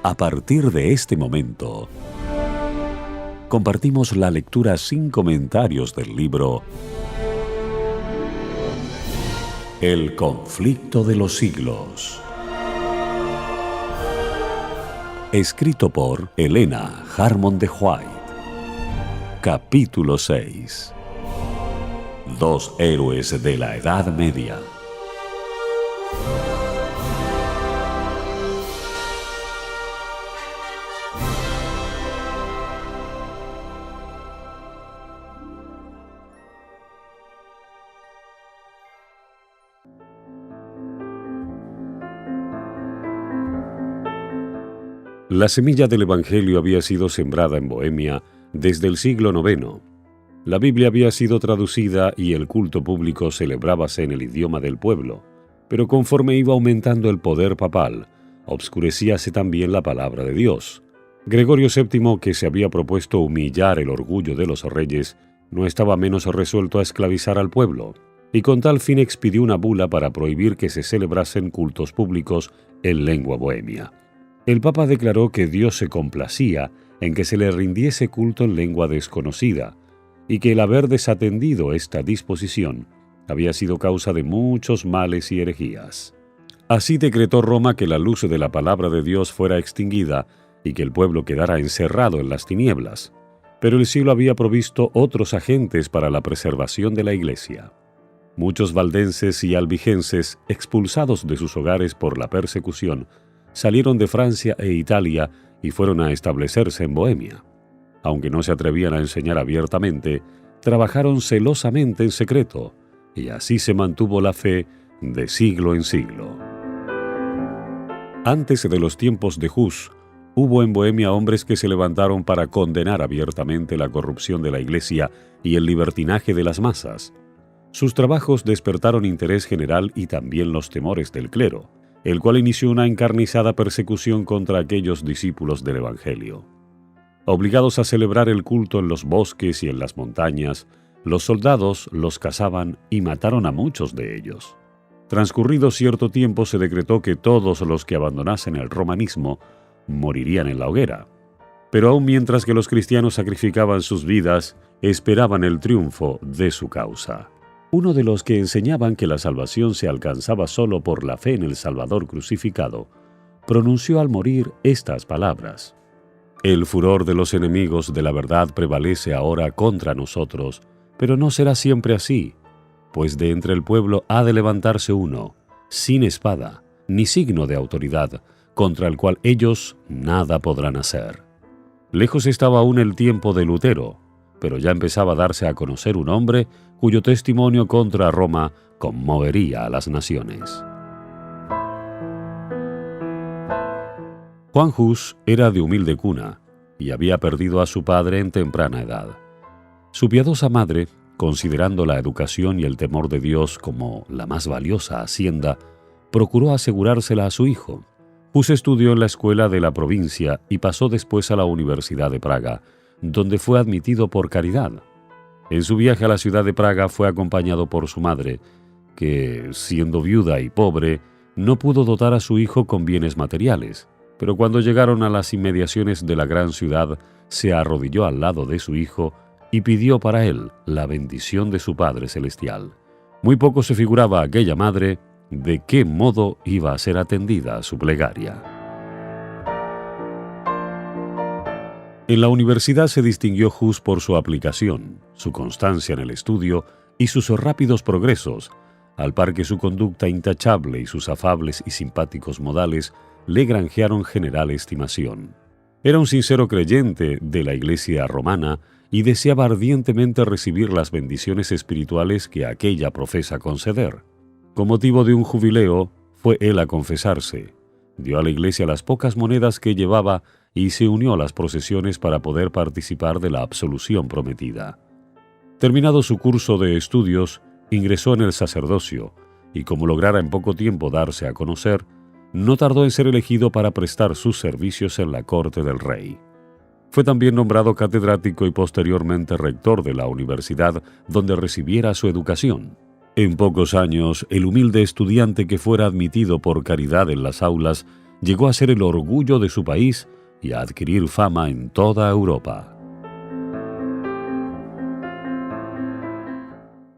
A partir de este momento, compartimos la lectura sin comentarios del libro El conflicto de los siglos, escrito por Helena Harmon de White. Capítulo 6. Dos héroes de la Edad Media. La semilla del Evangelio había sido sembrada en Bohemia desde el siglo IX. La Biblia había sido traducida y el culto público celebrábase en el idioma del pueblo, pero conforme iba aumentando el poder papal, obscurecíase también la palabra de Dios. Gregorio VII, que se había propuesto humillar el orgullo de los reyes, no estaba menos resuelto a esclavizar al pueblo, y con tal fin expidió una bula para prohibir que se celebrasen cultos públicos en lengua bohemia. El Papa declaró que Dios se complacía en que se le rindiese culto en lengua desconocida, y que el haber desatendido esta disposición había sido causa de muchos males y herejías. Así decretó Roma que la luz de la palabra de Dios fuera extinguida y que el pueblo quedara encerrado en las tinieblas. Pero el cielo había provisto otros agentes para la preservación de la Iglesia. Muchos valdenses y albigenses, expulsados de sus hogares por la persecución, salieron de Francia e Italia y fueron a establecerse en Bohemia. Aunque no se atrevían a enseñar abiertamente, trabajaron celosamente en secreto, y así se mantuvo la fe de siglo en siglo. Antes de los tiempos de Hus, hubo en Bohemia hombres que se levantaron para condenar abiertamente la corrupción de la Iglesia y el libertinaje de las masas. Sus trabajos despertaron interés general y también los temores del clero, el cual inició una encarnizada persecución contra aquellos discípulos del Evangelio. Obligados a celebrar el culto en los bosques y en las montañas, los soldados los cazaban y mataron a muchos de ellos. Transcurrido cierto tiempo se decretó que todos los que abandonasen el romanismo morirían en la hoguera. Pero aún mientras que los cristianos sacrificaban sus vidas, esperaban el triunfo de su causa. Uno de los que enseñaban que la salvación se alcanzaba solo por la fe en el Salvador crucificado, pronunció al morir estas palabras: «El furor de los enemigos de la verdad prevalece ahora contra nosotros, pero no será siempre así, pues de entre el pueblo ha de levantarse uno, sin espada, ni signo de autoridad, contra el cual ellos nada podrán hacer». Lejos estaba aún el tiempo de Lutero, pero ya empezaba a darse a conocer un hombre cuyo testimonio contra Roma conmovería a las naciones. Juan Hus era de humilde cuna y había perdido a su padre en temprana edad. Su piadosa madre, considerando la educación y el temor de Dios como la más valiosa hacienda, procuró asegurársela a su hijo. Hus estudió en la escuela de la provincia y pasó después a la Universidad de Praga, donde fue admitido por caridad. En su viaje a la ciudad de Praga fue acompañado por su madre, que, siendo viuda y pobre, no pudo dotar a su hijo con bienes materiales, pero cuando llegaron a las inmediaciones de la gran ciudad, se arrodilló al lado de su hijo y pidió para él la bendición de su Padre Celestial. Muy poco se figuraba aquella madre de qué modo iba a ser atendida su plegaria. En la universidad se distinguió Hus por su aplicación, su constancia en el estudio y sus rápidos progresos, al par que su conducta intachable y sus afables y simpáticos modales le granjearon general estimación. Era un sincero creyente de la Iglesia romana y deseaba ardientemente recibir las bendiciones espirituales que aquella profesa conceder. Con motivo de un jubileo, fue él a confesarse, dio a la Iglesia las pocas monedas que llevaba y se unió a las procesiones para poder participar de la absolución prometida. Terminado su curso de estudios, ingresó en el sacerdocio y, como lograra en poco tiempo darse a conocer, no tardó en ser elegido para prestar sus servicios en la corte del rey. Fue también nombrado catedrático y posteriormente rector de la universidad donde recibiera su educación. En pocos años, el humilde estudiante que fuera admitido por caridad en las aulas llegó a ser el orgullo de su país y a adquirir fama en toda Europa.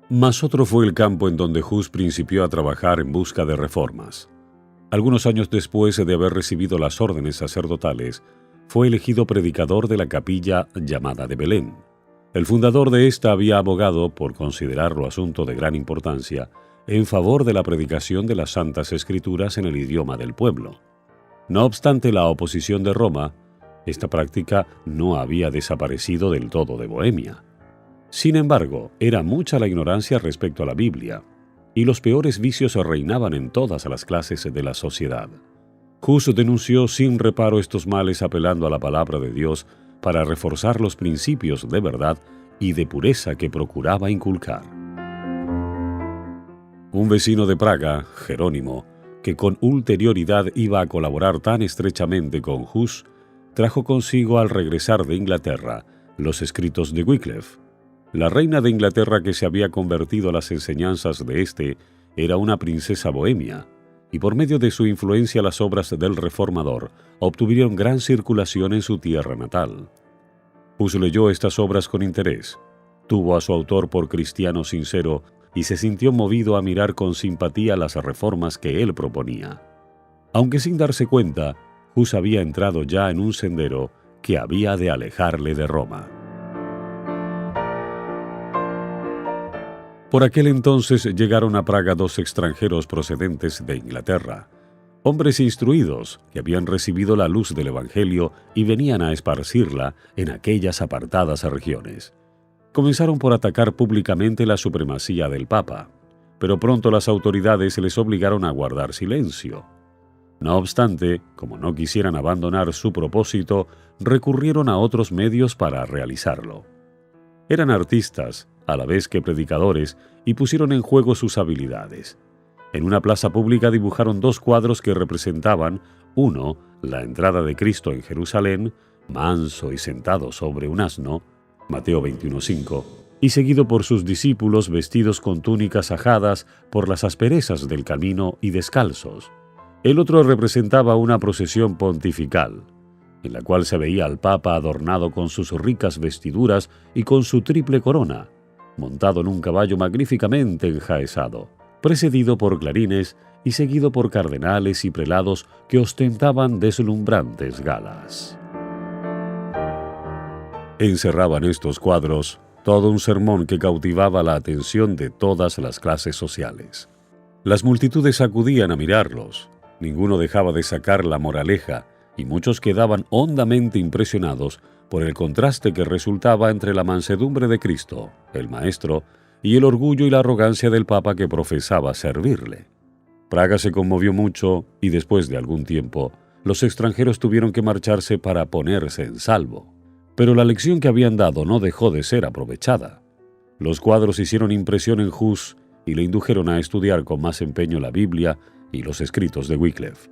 Mas otro fue el campo en donde Hus principió a trabajar en busca de reformas. Algunos años después de haber recibido las órdenes sacerdotales, fue elegido predicador de la capilla llamada de Belén. El fundador de esta había abogado, por considerarlo asunto de gran importancia, en favor de la predicación de las Santas Escrituras en el idioma del pueblo. No obstante la oposición de Roma, esta práctica no había desaparecido del todo de Bohemia. Sin embargo, era mucha la ignorancia respecto a la Biblia, y los peores vicios reinaban en todas las clases de la sociedad. Hus denunció sin reparo estos males apelando a la palabra de Dios para reforzar los principios de verdad y de pureza que procuraba inculcar. Un vecino de Praga, Jerónimo, que con ulterioridad iba a colaborar tan estrechamente con Hus, trajo consigo al regresar de Inglaterra los escritos de Wycliffe. La reina de Inglaterra, que se había convertido a las enseñanzas de éste, era una princesa bohemia, y por medio de su influencia las obras del reformador obtuvieron gran circulación en su tierra natal. Hus leyó estas obras con interés, tuvo a su autor por cristiano sincero y se sintió movido a mirar con simpatía las reformas que él proponía. Aunque sin darse cuenta, Hus había entrado ya en un sendero que había de alejarle de Roma. Por aquel entonces llegaron a Praga 2 extranjeros procedentes de Inglaterra, hombres instruidos que habían recibido la luz del Evangelio y venían a esparcirla en aquellas apartadas regiones. Comenzaron por atacar públicamente la supremacía del Papa, pero pronto las autoridades les obligaron a guardar silencio. No obstante, como no quisieran abandonar su propósito, recurrieron a otros medios para realizarlo. Eran artistas, a la vez que predicadores, y pusieron en juego sus habilidades. En una plaza pública dibujaron 2 cuadros que representaban, uno, la entrada de Cristo en Jerusalén, manso y sentado sobre un asno, Mateo 21:5, y seguido por sus discípulos vestidos con túnicas ajadas por las asperezas del camino y descalzos. El otro representaba una procesión pontifical, en la cual se veía al Papa adornado con sus ricas vestiduras y con su triple corona, montado en un caballo magníficamente enjaezado, precedido por clarines y seguido por cardenales y prelados que ostentaban deslumbrantes galas. Encerraban estos cuadros todo un sermón que cautivaba la atención de todas las clases sociales. Las multitudes acudían a mirarlos, ninguno dejaba de sacar la moraleja, y muchos quedaban hondamente impresionados por el contraste que resultaba entre la mansedumbre de Cristo, el Maestro, y el orgullo y la arrogancia del Papa que profesaba servirle. Praga se conmovió mucho y después de algún tiempo, los extranjeros tuvieron que marcharse para ponerse en salvo. Pero la lección que habían dado no dejó de ser aprovechada. Los cuadros hicieron impresión en Hus y le indujeron a estudiar con más empeño la Biblia y los escritos de Wycliffe.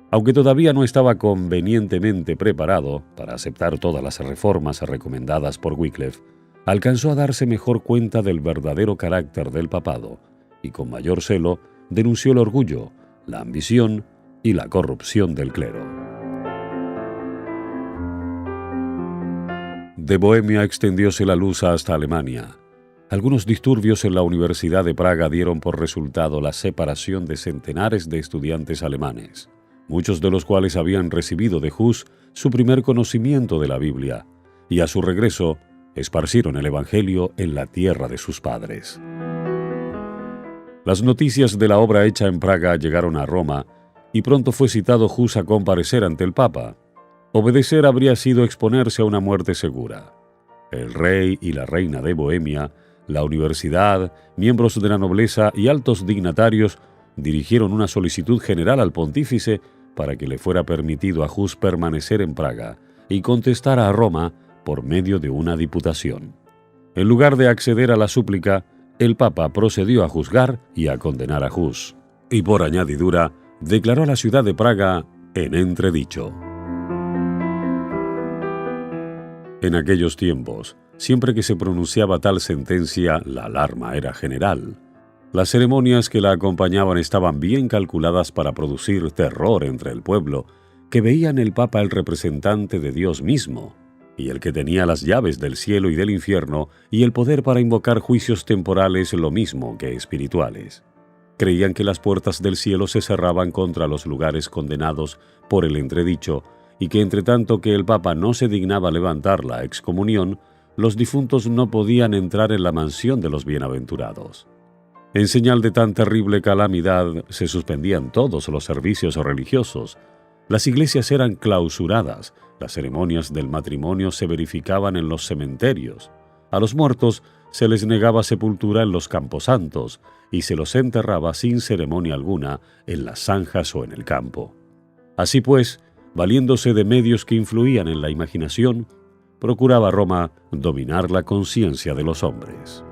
Aunque todavía no estaba convenientemente preparado para aceptar todas las reformas recomendadas por Wycliffe, alcanzó a darse mejor cuenta del verdadero carácter del papado y con mayor celo denunció el orgullo, la ambición y la corrupción del clero. De Bohemia extendióse la luz hasta Alemania. Algunos disturbios en la Universidad de Praga dieron por resultado la separación de centenares de estudiantes alemanes, muchos de los cuales habían recibido de Hus su primer conocimiento de la Biblia, y a su regreso esparcieron el Evangelio en la tierra de sus padres. Las noticias de la obra hecha en Praga llegaron a Roma, y pronto fue citado Hus a comparecer ante el Papa. Obedecer habría sido exponerse a una muerte segura. El rey y la reina de Bohemia, la universidad, miembros de la nobleza y altos dignatarios dirigieron una solicitud general al pontífice para que le fuera permitido a Hus permanecer en Praga y contestar a Roma por medio de una diputación. En lugar de acceder a la súplica, el Papa procedió a juzgar y a condenar a Hus, y por añadidura declaró a la ciudad de Praga en entredicho. En aquellos tiempos, siempre que se pronunciaba tal sentencia, la alarma era general. Las ceremonias que la acompañaban estaban bien calculadas para producir terror entre el pueblo, que veía en el Papa el representante de Dios mismo, y el que tenía las llaves del cielo y del infierno y el poder para invocar juicios temporales lo mismo que espirituales. Creían que las puertas del cielo se cerraban contra los lugares condenados por el entredicho, y que entre tanto que el Papa no se dignaba levantar la excomunión, los difuntos no podían entrar en la mansión de los bienaventurados. En señal de tan terrible calamidad se suspendían todos los servicios religiosos, las iglesias eran clausuradas, las ceremonias del matrimonio se verificaban en los cementerios, a los muertos se les negaba sepultura en los camposantos y se los enterraba sin ceremonia alguna en las zanjas o en el campo. Así pues, valiéndose de medios que influían en la imaginación, procuraba Roma dominar la conciencia de los hombres.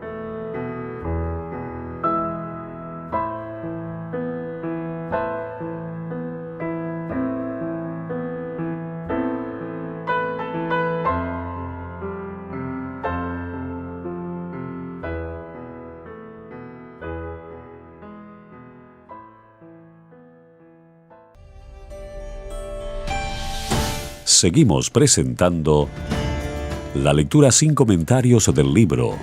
Seguimos presentando la lectura sin comentarios del libro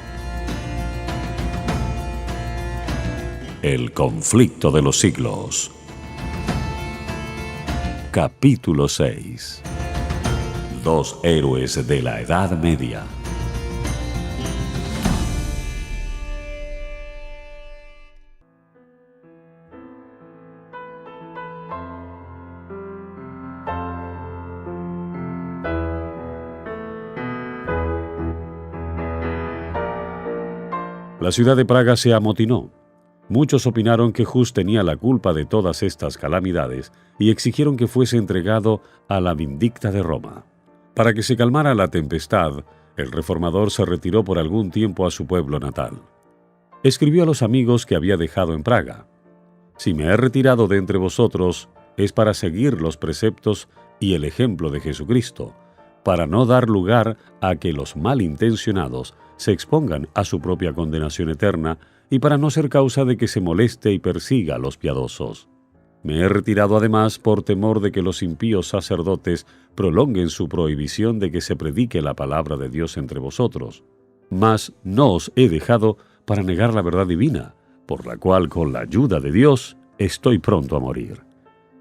El conflicto de los siglos. Capítulo 6. Dos héroes de la Edad Media. La ciudad de Praga se amotinó. Muchos opinaron que Hus tenía la culpa de todas estas calamidades y exigieron que fuese entregado a la vindicta de Roma. Para que se calmara la tempestad, el reformador se retiró por algún tiempo a su pueblo natal. Escribió a los amigos que había dejado en Praga: «Si me he retirado de entre vosotros, es para seguir los preceptos y el ejemplo de Jesucristo, para no dar lugar a que los malintencionados se expongan a su propia condenación eterna y para no ser causa de que se moleste y persiga a los piadosos. Me he retirado además por temor de que los impíos sacerdotes prolonguen su prohibición de que se predique la palabra de Dios entre vosotros. Mas no os he dejado para negar la verdad divina, por la cual, con la ayuda de Dios, estoy pronto a morir».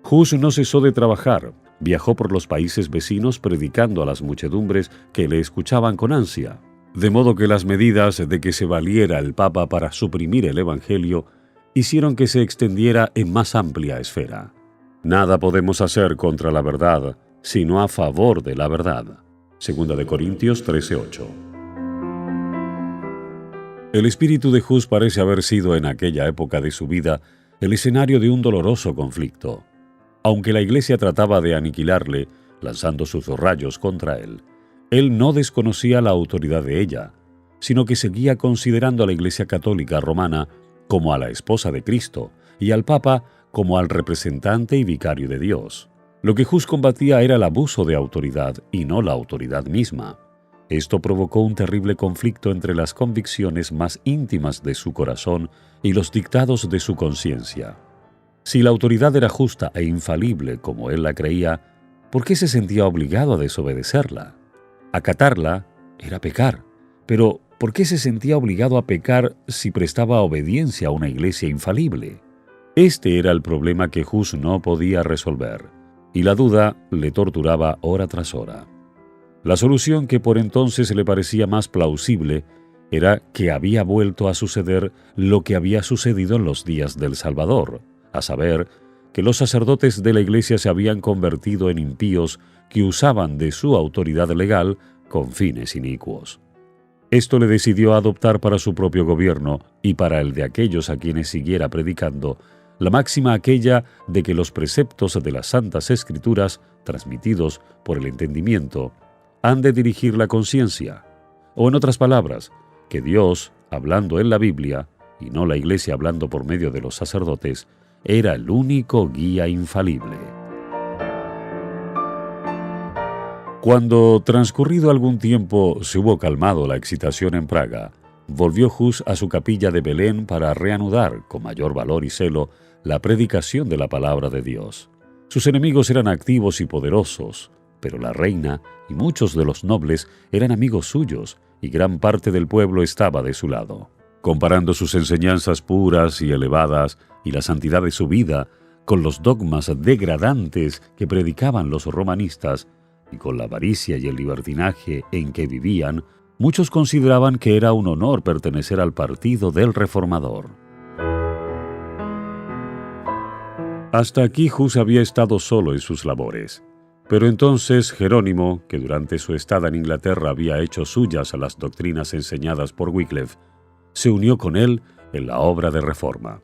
Hus no cesó de trabajar, viajó por los países vecinos predicando a las muchedumbres que le escuchaban con ansia, de modo que las medidas de que se valiera el Papa para suprimir el Evangelio hicieron que se extendiera en más amplia esfera. Nada podemos hacer contra la verdad, sino a favor de la verdad. 2 Corintios 13:8. El espíritu de Hus parece haber sido en aquella época de su vida el escenario de un doloroso conflicto. Aunque la Iglesia trataba de aniquilarle, lanzando sus rayos contra él no desconocía la autoridad de ella, sino que seguía considerando a la Iglesia Católica Romana como a la esposa de Cristo y al Papa como al representante y vicario de Dios. Lo que Hus combatía era el abuso de autoridad y no la autoridad misma. Esto provocó un terrible conflicto entre las convicciones más íntimas de su corazón y los dictados de su conciencia. Si la autoridad era justa e infalible como él la creía, ¿por qué se sentía obligado a desobedecerla? Acatarla era pecar, pero ¿por qué se sentía obligado a pecar si prestaba obediencia a una iglesia infalible? Este era el problema que Hus no podía resolver, y la duda le torturaba hora tras hora. La solución que por entonces le parecía más plausible era que había vuelto a suceder lo que había sucedido en los días del Salvador, a saber, que los sacerdotes de la Iglesia se habían convertido en impíos que usaban de su autoridad legal con fines inicuos. Esto le decidió adoptar para su propio gobierno y para el de aquellos a quienes siguiera predicando la máxima aquella de que los preceptos de las Santas Escrituras, transmitidos por el entendimiento, han de dirigir la conciencia, o en otras palabras, que Dios, hablando en la Biblia, y no la Iglesia hablando por medio de los sacerdotes, era el único guía infalible. Cuando, transcurrido algún tiempo, se hubo calmado la excitación en Praga, volvió Hus a su capilla de Belén para reanudar, con mayor valor y celo, la predicación de la palabra de Dios. Sus enemigos eran activos y poderosos, pero la reina y muchos de los nobles eran amigos suyos y gran parte del pueblo estaba de su lado. Comparando sus enseñanzas puras y elevadas y la santidad de su vida con los dogmas degradantes que predicaban los romanistas y con la avaricia y el libertinaje en que vivían, muchos consideraban que era un honor pertenecer al partido del reformador. Hasta aquí Hus había estado solo en sus labores. Pero entonces Jerónimo, que durante su estada en Inglaterra había hecho suyas a las doctrinas enseñadas por Wycliffe, se unió con él en la obra de reforma.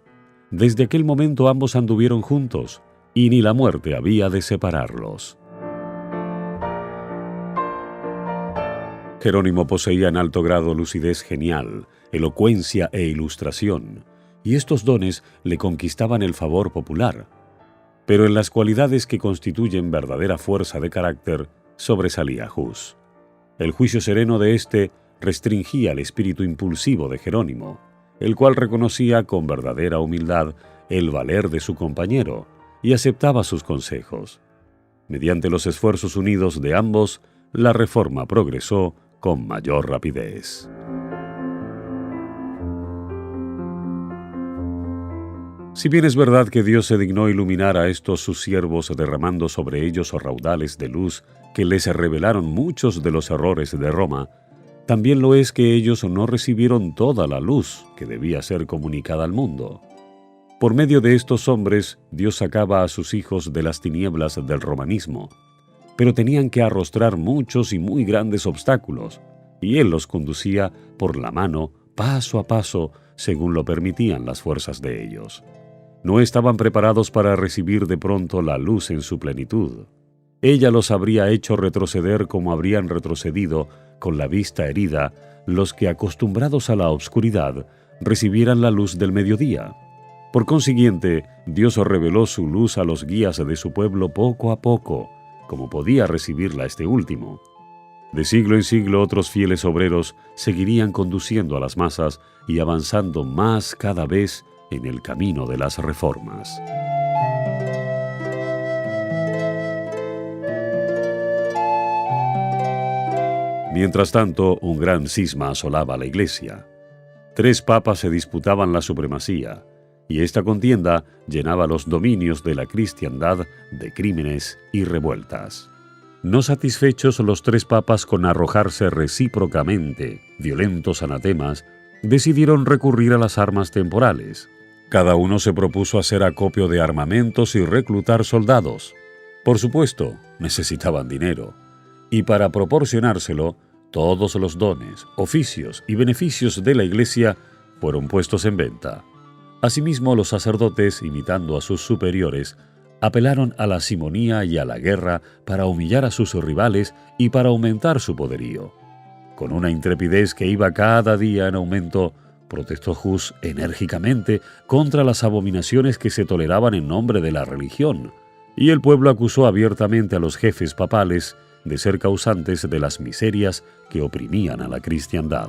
Desde aquel momento ambos anduvieron juntos, y ni la muerte había de separarlos. Jerónimo poseía en alto grado lucidez genial, elocuencia e ilustración, y estos dones le conquistaban el favor popular. Pero en las cualidades que constituyen verdadera fuerza de carácter, sobresalía Hus. El juicio sereno de éste restringía el espíritu impulsivo de Jerónimo, el cual reconocía con verdadera humildad el valer de su compañero y aceptaba sus consejos. Mediante los esfuerzos unidos de ambos, la reforma progresó con mayor rapidez. Si bien es verdad que Dios se dignó iluminar a estos sus siervos derramando sobre ellos raudales de luz que les revelaron muchos de los errores de Roma, también lo es que ellos no recibieron toda la luz que debía ser comunicada al mundo. Por medio de estos hombres, Dios sacaba a sus hijos de las tinieblas del romanismo, pero tenían que arrostrar muchos y muy grandes obstáculos, y Él los conducía por la mano, paso a paso, según lo permitían las fuerzas de ellos. No estaban preparados para recibir de pronto la luz en su plenitud. Ella los habría hecho retroceder como habrían retrocedido, con la vista herida, los que, acostumbrados a la oscuridad, recibieran la luz del mediodía. Por consiguiente, Dios reveló su luz a los guías de su pueblo poco a poco, como podía recibirla este último. De siglo en siglo otros fieles obreros seguirían conduciendo a las masas y avanzando más cada vez en el camino de las reformas. Mientras tanto, un gran cisma asolaba a la Iglesia. 3 papas se disputaban la supremacía, y esta contienda llenaba los dominios de la cristiandad de crímenes y revueltas. No satisfechos los 3 papas con arrojarse recíprocamente violentos anatemas, decidieron recurrir a las armas temporales. Cada uno se propuso hacer acopio de armamentos y reclutar soldados. Por supuesto, necesitaban dinero, y para proporcionárselo, todos los dones, oficios y beneficios de la Iglesia fueron puestos en venta. Asimismo, los sacerdotes, imitando a sus superiores, apelaron a la simonía y a la guerra para humillar a sus rivales y para aumentar su poderío. Con una intrepidez que iba cada día en aumento, protestó Hus enérgicamente contra las abominaciones que se toleraban en nombre de la religión, y el pueblo acusó abiertamente a los jefes papales de ser causantes de las miserias que oprimían a la cristiandad.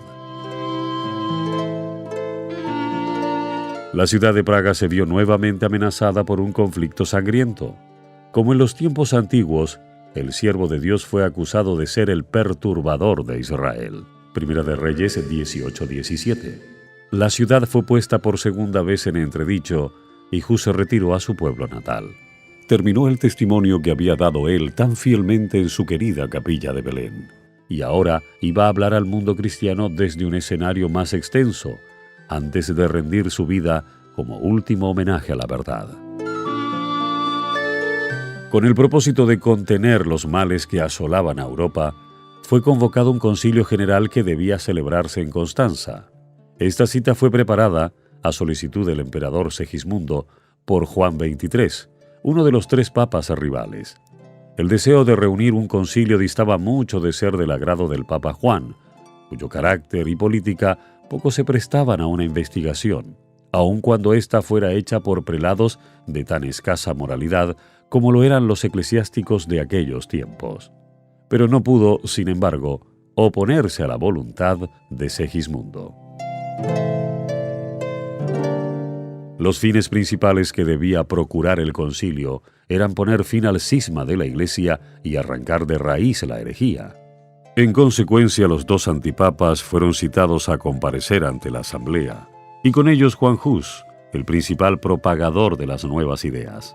La ciudad de Praga se vio nuevamente amenazada por un conflicto sangriento. Como en los tiempos antiguos, el siervo de Dios fue acusado de ser el perturbador de Israel. Primera de Reyes 18:17. La ciudad fue puesta por segunda vez en entredicho y Hus se retiró a su pueblo natal. Terminó el testimonio que había dado él tan fielmente en su querida capilla de Belén, y ahora iba a hablar al mundo cristiano desde un escenario más extenso, antes de rendir su vida como último homenaje a la verdad. Con el propósito de contener los males que asolaban a Europa, fue convocado un concilio general que debía celebrarse en Constanza. Esta cita fue preparada, a solicitud del emperador Segismundo, por Juan XXIII, uno de los 3 papas rivales. El deseo de reunir un concilio distaba mucho de ser del agrado del Papa Juan, cuyo carácter y política poco se prestaban a una investigación, aun cuando ésta fuera hecha por prelados de tan escasa moralidad como lo eran los eclesiásticos de aquellos tiempos. Pero no pudo, sin embargo, oponerse a la voluntad de Segismundo. Los fines principales que debía procurar el concilio eran poner fin al cisma de la Iglesia y arrancar de raíz la herejía. En consecuencia, los dos antipapas fueron citados a comparecer ante la asamblea, y con ellos Juan Hus, el principal propagador de las nuevas ideas.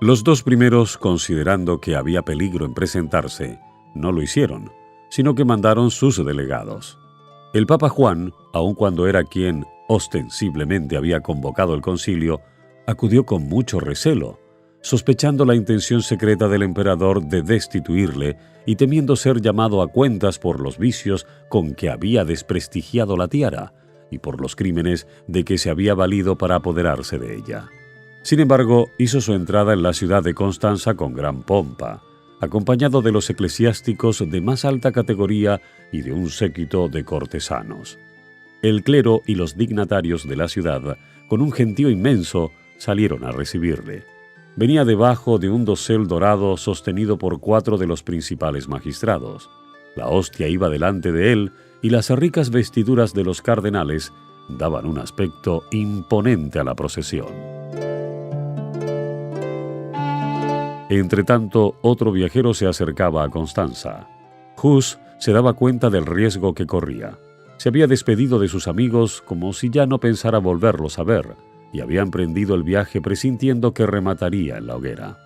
Los dos primeros, considerando que había peligro en presentarse, no lo hicieron, sino que mandaron sus delegados. El Papa Juan, aun cuando era quien ostensiblemente había convocado el concilio, acudió con mucho recelo, sospechando la intención secreta del emperador de destituirle y temiendo ser llamado a cuentas por los vicios con que había desprestigiado la tiara y por los crímenes de que se había valido para apoderarse de ella. Sin embargo, hizo su entrada en la ciudad de Constanza con gran pompa, acompañado de los eclesiásticos de más alta categoría y de un séquito de cortesanos. El clero y los dignatarios de la ciudad, con un gentío inmenso, salieron a recibirle. Venía debajo de un dosel dorado sostenido por 4 de los principales magistrados. La hostia iba delante de él y las ricas vestiduras de los cardenales daban un aspecto imponente a la procesión. Entretanto, otro viajero se acercaba a Constanza. Hus se daba cuenta del riesgo que corría. Se había despedido de sus amigos como si ya no pensara volverlos a ver, y había emprendido el viaje presintiendo que remataría en la hoguera.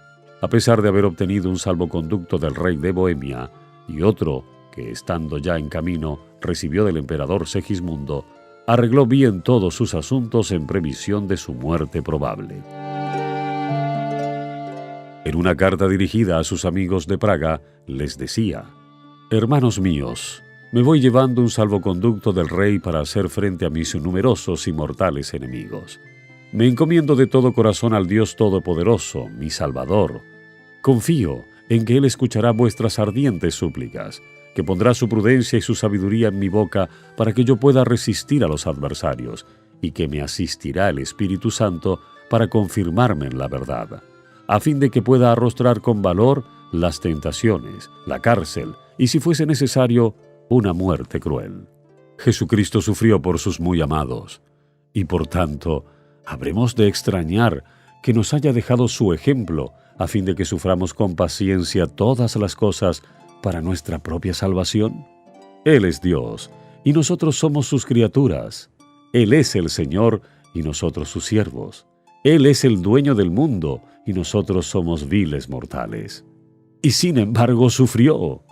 A pesar de haber obtenido un salvoconducto del rey de Bohemia y otro que, estando ya en camino, recibió del emperador Segismundo, arregló bien todos sus asuntos en previsión de su muerte probable. En una carta dirigida a sus amigos de Praga, les decía: «Hermanos míos, me voy llevando un salvoconducto del rey para hacer frente a mis numerosos y mortales enemigos. Me encomiendo de todo corazón al Dios Todopoderoso, mi Salvador. Confío en que Él escuchará vuestras ardientes súplicas, que pondrá su prudencia y su sabiduría en mi boca para que yo pueda resistir a los adversarios, y que me asistirá el Espíritu Santo para confirmarme en la verdad, a fin de que pueda arrostrar con valor las tentaciones, la cárcel y, si fuese necesario, una muerte cruel. Jesucristo sufrió por sus muy amados, y por tanto, ¿habremos de extrañar que nos haya dejado su ejemplo a fin de que suframos con paciencia todas las cosas para nuestra propia salvación? Él es Dios, y nosotros somos sus criaturas. Él es el Señor, y nosotros sus siervos. Él es el dueño del mundo, y nosotros somos viles mortales. Y sin embargo sufrió.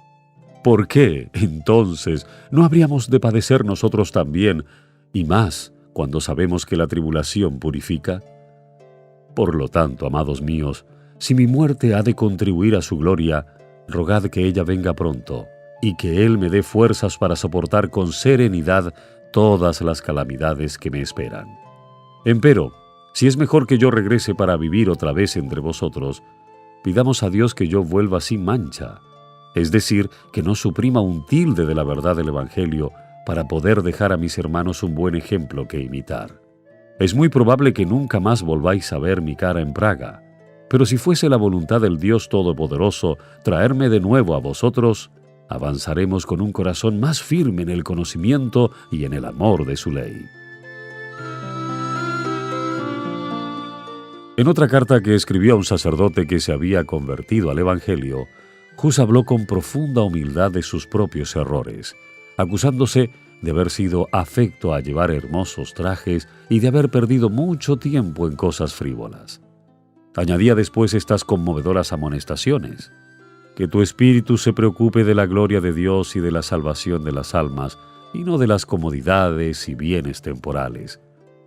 ¿Por qué, entonces, no habríamos de padecer nosotros también, y más, cuando sabemos que la tribulación purifica? Por lo tanto, amados míos, si mi muerte ha de contribuir a su gloria, rogad que ella venga pronto, y que Él me dé fuerzas para soportar con serenidad todas las calamidades que me esperan. Empero, si es mejor que yo regrese para vivir otra vez entre vosotros, pidamos a Dios que yo vuelva sin mancha, es decir, que no suprima un tilde de la verdad del Evangelio para poder dejar a mis hermanos un buen ejemplo que imitar. Es muy probable que nunca más volváis a ver mi cara en Praga, pero si fuese la voluntad del Dios Todopoderoso traerme de nuevo a vosotros, avanzaremos con un corazón más firme en el conocimiento y en el amor de su ley». En otra carta que escribió a un sacerdote que se había convertido al Evangelio, Hus habló con profunda humildad de sus propios errores, acusándose de haber sido afecto a llevar hermosos trajes y de haber perdido mucho tiempo en cosas frívolas. Añadía después estas conmovedoras amonestaciones: «Que tu espíritu se preocupe de la gloria de Dios y de la salvación de las almas, y no de las comodidades y bienes temporales.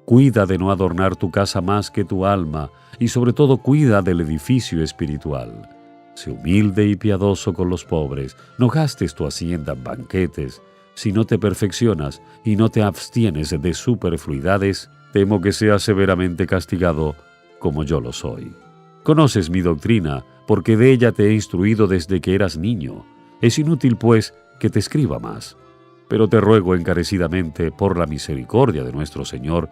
Cuida de no adornar tu casa más que tu alma, y sobre todo cuida del edificio espiritual. Sé humilde y piadoso con los pobres, no gastes tu hacienda en banquetes. Si no te perfeccionas y no te abstienes de superfluidades, temo que seas severamente castigado, como yo lo soy. Conoces mi doctrina, porque de ella te he instruido desde que eras niño. Es inútil, pues, que te escriba más. Pero te ruego encarecidamente, por la misericordia de nuestro Señor,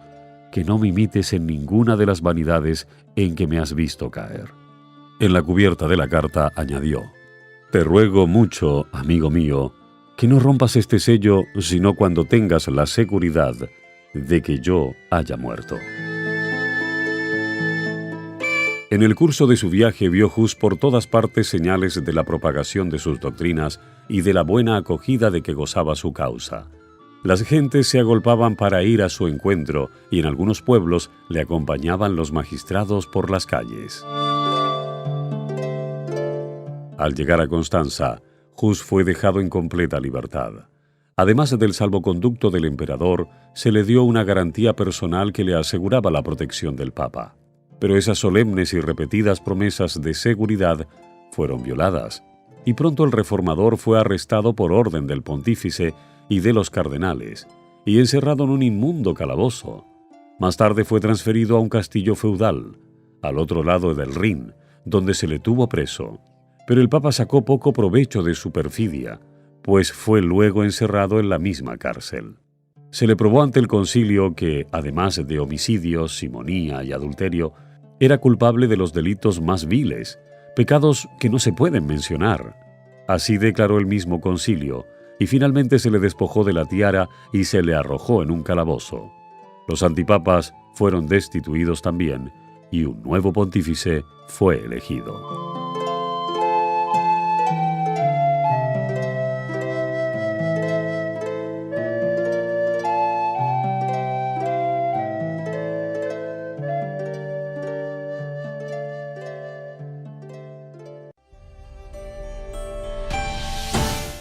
que no me imites en ninguna de las vanidades en que me has visto caer». En la cubierta de la carta añadió: «Te ruego mucho, amigo mío, que no rompas este sello sino cuando tengas la seguridad de que yo haya muerto. En el curso de su viaje vio Hus por todas partes señales de la propagación de sus doctrinas y de la buena acogida de que gozaba su causa. Las gentes se agolpaban para ir a su encuentro y en algunos pueblos le acompañaban los magistrados por las calles. Al llegar a Constanza, Hus fue dejado en completa libertad. Además del salvoconducto del emperador, se le dio una garantía personal que le aseguraba la protección del Papa. Pero esas solemnes y repetidas promesas de seguridad fueron violadas, y pronto el reformador fue arrestado por orden del pontífice y de los cardenales, y encerrado en un inmundo calabozo. Más tarde fue transferido a un castillo feudal, al otro lado del Rin, donde se le tuvo preso. Pero el Papa sacó poco provecho de su perfidia, pues fue luego encerrado en la misma cárcel. Se le probó ante el concilio que, además de homicidio, simonía y adulterio, era culpable de los delitos más viles, pecados que no se pueden mencionar. Así declaró el mismo concilio, y finalmente se le despojó de la tiara y se le arrojó en un calabozo. Los antipapas fueron destituidos también, y un nuevo pontífice fue elegido.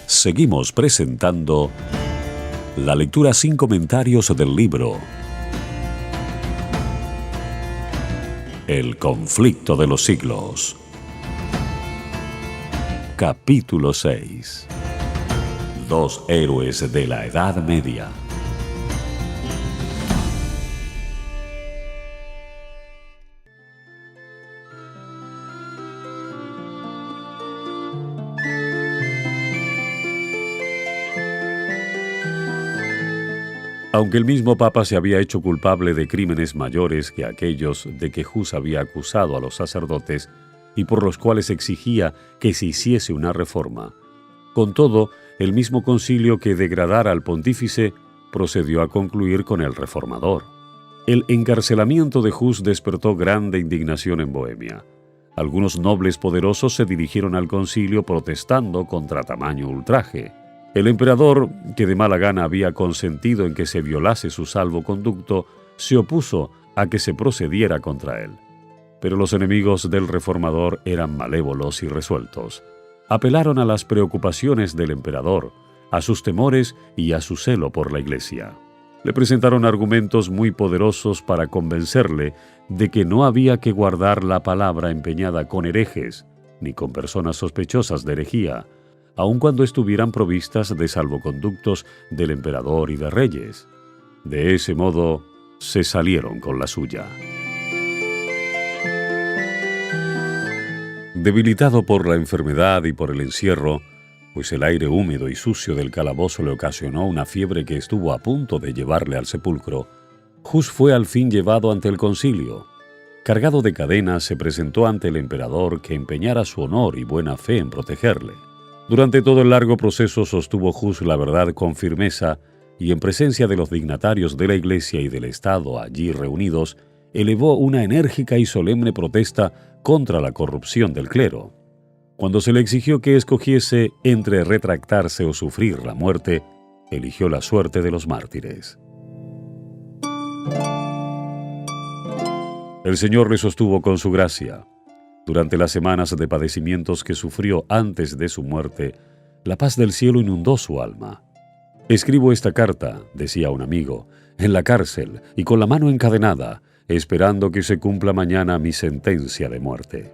Seguimos presentando la lectura sin comentarios del libro El conflicto de los siglos. Capítulo 6. Dos héroes de la Edad Media. Aunque el mismo Papa se había hecho culpable de crímenes mayores que aquellos de que Hus había acusado a los sacerdotes y por los cuales exigía que se hiciese una reforma, con todo, el mismo concilio que degradara al pontífice procedió a concluir con el reformador. El encarcelamiento de Hus despertó grande indignación en Bohemia. Algunos nobles poderosos se dirigieron al concilio protestando contra tamaño ultraje. El emperador, que de mala gana había consentido en que se violase su salvoconducto, se opuso a que se procediera contra él. Pero los enemigos del reformador eran malévolos y resueltos. Apelaron a las preocupaciones del emperador, a sus temores y a su celo por la Iglesia. Le presentaron argumentos muy poderosos para convencerle de que no había que guardar la palabra empeñada con herejes, ni con personas sospechosas de herejía, aun cuando estuvieran provistas de salvoconductos del emperador y de reyes. De ese modo, se salieron con la suya. Debilitado por la enfermedad y por el encierro, pues el aire húmedo y sucio del calabozo le ocasionó una fiebre que estuvo a punto de llevarle al sepulcro, Hus fue al fin llevado ante el concilio. Cargado de cadenas, se presentó ante el emperador que empeñara su honor y buena fe en protegerle. Durante todo el largo proceso sostuvo Hus la verdad con firmeza y en presencia de los dignatarios de la Iglesia y del Estado allí reunidos, elevó una enérgica y solemne protesta contra la corrupción del clero. Cuando se le exigió que escogiese entre retractarse o sufrir la muerte, eligió la suerte de los mártires. El Señor le sostuvo con su gracia. Durante las semanas de padecimientos que sufrió antes de su muerte, la paz del cielo inundó su alma. «Escribo esta carta», decía un amigo, «en la cárcel y con la mano encadenada, esperando que se cumpla mañana mi sentencia de muerte.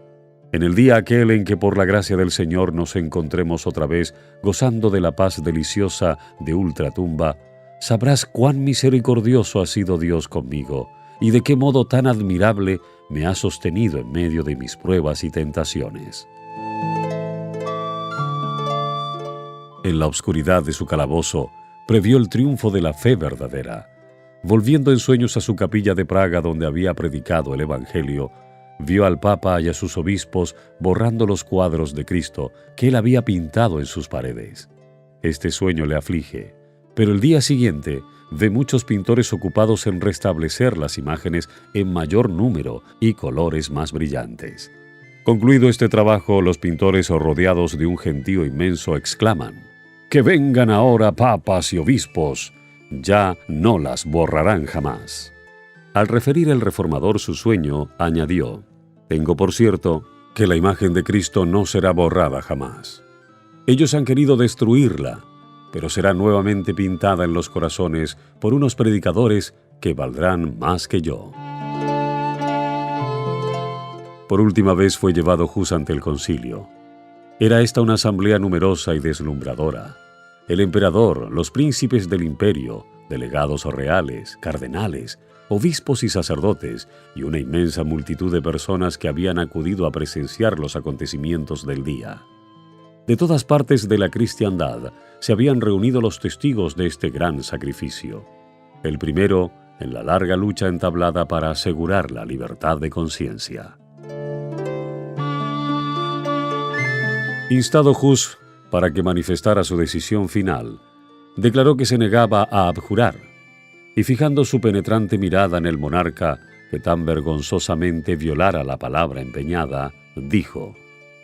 En el día aquel en que por la gracia del Señor nos encontremos otra vez gozando de la paz deliciosa de ultratumba, sabrás cuán misericordioso ha sido Dios conmigo y de qué modo tan admirable me ha sostenido en medio de mis pruebas y tentaciones». En la oscuridad de su calabozo, previó el triunfo de la fe verdadera. Volviendo en sueños a su capilla de Praga donde había predicado el Evangelio, vio al Papa y a sus obispos borrando los cuadros de Cristo que él había pintado en sus paredes. Este sueño le aflige, Pero el día siguiente ve muchos pintores ocupados en restablecer las imágenes en mayor número y colores más brillantes. Concluido este trabajo, los pintores, rodeados de un gentío inmenso, exclaman: «¡Que vengan ahora papas y obispos! Ya no las borrarán jamás». Al referir el reformador su sueño, añadió: «Tengo por cierto que la imagen de Cristo no será borrada jamás. Ellos han querido destruirla, pero será nuevamente pintada en los corazones por unos predicadores que valdrán más que yo». Por última vez fue llevado Hus ante el concilio. Era esta una asamblea numerosa y deslumbradora. El emperador, los príncipes del imperio, delegados reales, cardenales, obispos y sacerdotes, y una inmensa multitud de personas que habían acudido a presenciar los acontecimientos del día. De todas partes de la cristiandad se habían reunido los testigos de este gran sacrificio. El primero, en la larga lucha entablada para asegurar la libertad de conciencia. Instado Hus para que manifestara su decisión final, declaró que se negaba a abjurar, y fijando su penetrante mirada en el monarca que tan vergonzosamente violara la palabra empeñada, dijo: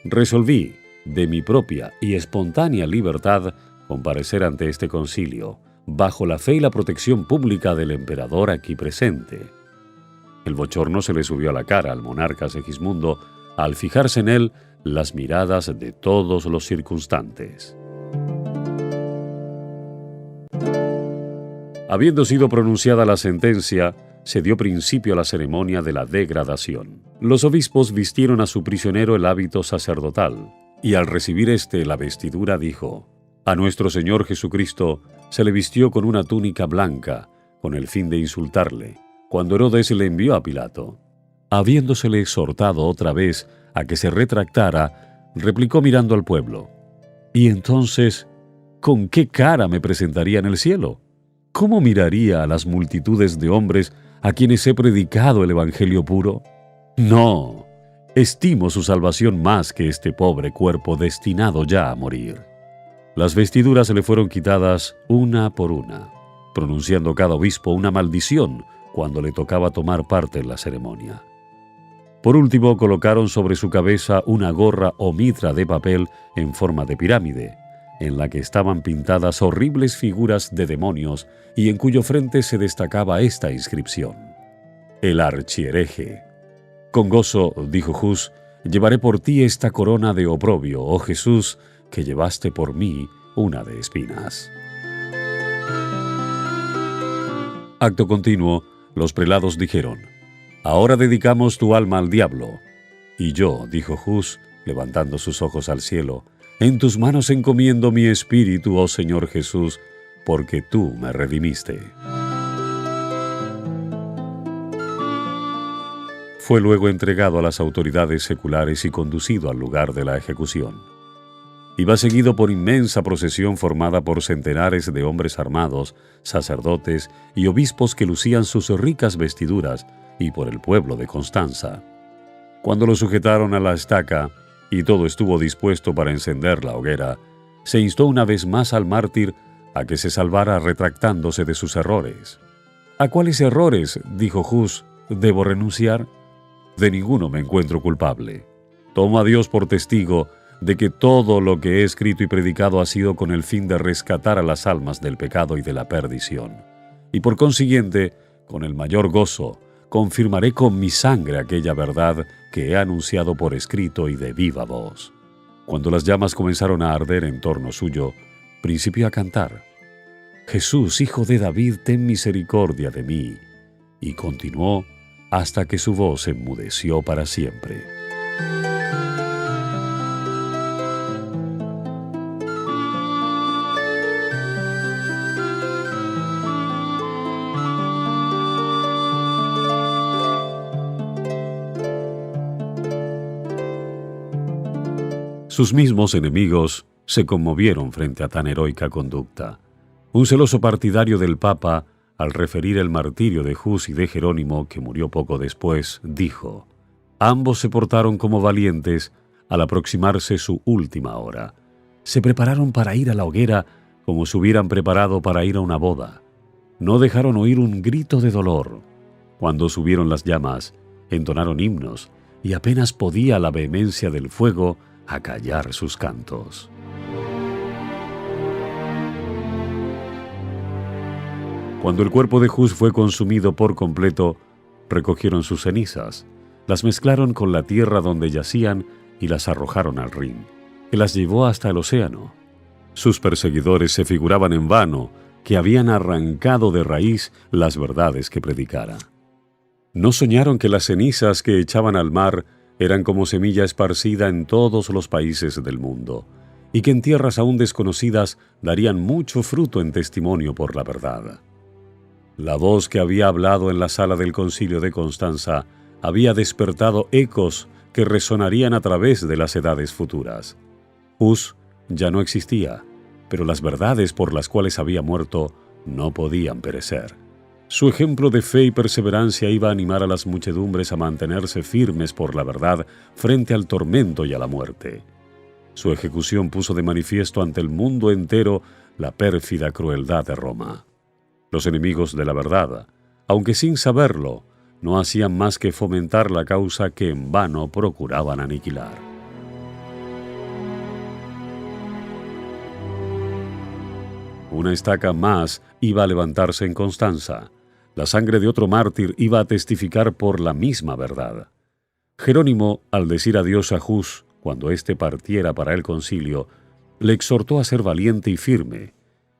«Resolví, de mi propia y espontánea libertad, comparecer ante este concilio, bajo la fe y la protección pública del emperador aquí presente». El bochorno se le subió a la cara al monarca Segismundo al fijarse en él las miradas de todos los circunstantes. Habiendo sido pronunciada la sentencia, se dio principio a la ceremonia de la degradación. Los obispos vistieron a su prisionero el hábito sacerdotal, y al recibir la vestidura dijo: «A nuestro Señor Jesucristo se le vistió con una túnica blanca, con el fin de insultarle, cuando Herodes le envió a Pilato». Habiéndosele exhortado otra vez a que se retractara, replicó mirando al pueblo: «¿Y entonces, con qué cara me presentaría en el cielo? ¿Cómo miraría a las multitudes de hombres a quienes he predicado el evangelio puro? No, estimo su salvación más que este pobre cuerpo destinado ya a morir». Las vestiduras se le fueron quitadas una por una, pronunciando cada obispo una maldición cuando le tocaba tomar parte en la ceremonia. Por último, colocaron sobre su cabeza una gorra o mitra de papel en forma de pirámide, en la que estaban pintadas horribles figuras de demonios y en cuyo frente se destacaba esta inscripción: «El archihereje». «Con gozo», dijo Hus, «llevaré por ti esta corona de oprobio, oh Jesús, que llevaste por mí una de espinas». Acto continuo, los prelados dijeron: «Ahora dedicamos tu alma al diablo». «Y yo», dijo Hus, levantando sus ojos al cielo, «en tus manos encomiendo mi espíritu, oh Señor Jesús, porque tú me redimiste». Fue luego entregado a las autoridades seculares y conducido al lugar de la ejecución. Iba seguido por inmensa procesión formada por centenares de hombres armados, sacerdotes y obispos que lucían sus ricas vestiduras, y por el pueblo de Constanza. Cuando lo sujetaron a la estaca y todo estuvo dispuesto para encender la hoguera, se instó una vez más al mártir a que se salvara retractándose de sus errores. «¿A cuáles errores?», dijo Hus, «debo renunciar? De ninguno me encuentro culpable. Tomo a Dios por testigo de que todo lo que he escrito y predicado ha sido con el fin de rescatar a las almas del pecado y de la perdición. Y por consiguiente, con el mayor gozo, confirmaré con mi sangre aquella verdad que he anunciado por escrito y de viva voz». Cuando las llamas comenzaron a arder en torno suyo, principió a cantar: «Jesús, hijo de David, ten misericordia de mí». Y continuó hasta que su voz se enmudeció para siempre. Sus mismos enemigos se conmovieron frente a tan heroica conducta. Un celoso partidario del Papa, al referir el martirio de Hus y de Jerónimo, que murió poco después, dijo: «Ambos se portaron como valientes al aproximarse su última hora. Se prepararon para ir a la hoguera como si hubieran preparado para ir a una boda. No dejaron oír un grito de dolor. Cuando subieron las llamas, entonaron himnos, y apenas podía la vehemencia del fuego acallar sus cantos. Cuando el cuerpo de Hus fue consumido por completo, recogieron sus cenizas, las mezclaron con la tierra donde yacían y las arrojaron al Rin, que las llevó hasta el océano. Sus perseguidores se figuraban en vano que habían arrancado de raíz las verdades que predicara. No soñaron que las cenizas que echaban al mar eran como semilla esparcida en todos los países del mundo, y que en tierras aún desconocidas darían mucho fruto en testimonio por la verdad. La voz que había hablado en la sala del concilio de Constanza había despertado ecos que resonarían a través de las edades futuras. Hus ya no existía, pero las verdades por las cuales había muerto no podían perecer. Su ejemplo de fe y perseverancia iba a animar a las muchedumbres a mantenerse firmes por la verdad frente al tormento y a la muerte. Su ejecución puso de manifiesto ante el mundo entero la pérfida crueldad de Roma. Los enemigos de la verdad, aunque sin saberlo, no hacían más que fomentar la causa que en vano procuraban aniquilar. Una estaca más iba a levantarse en Constanza. La sangre de otro mártir iba a testificar por la misma verdad. Jerónimo, al decir adiós a Hus, cuando éste partiera para el concilio, le exhortó a ser valiente y firme,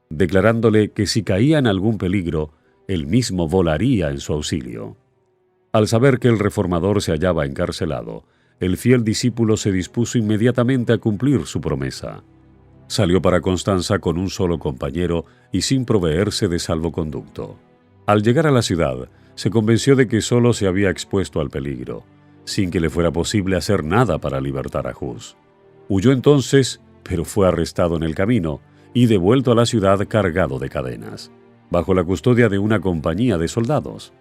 declarándole que si caía en algún peligro, él mismo volaría en su auxilio. Al saber que el reformador se hallaba encarcelado, el fiel discípulo se dispuso inmediatamente a cumplir su promesa. Salió para Constanza con un solo compañero y sin proveerse de salvoconducto. Al llegar a la ciudad, se convenció de que solo se había expuesto al peligro, sin que le fuera posible hacer nada para libertar a Hus. Huyó entonces, pero fue arrestado en el camino y devuelto a la ciudad cargado de cadenas, bajo la custodia de una compañía de soldados.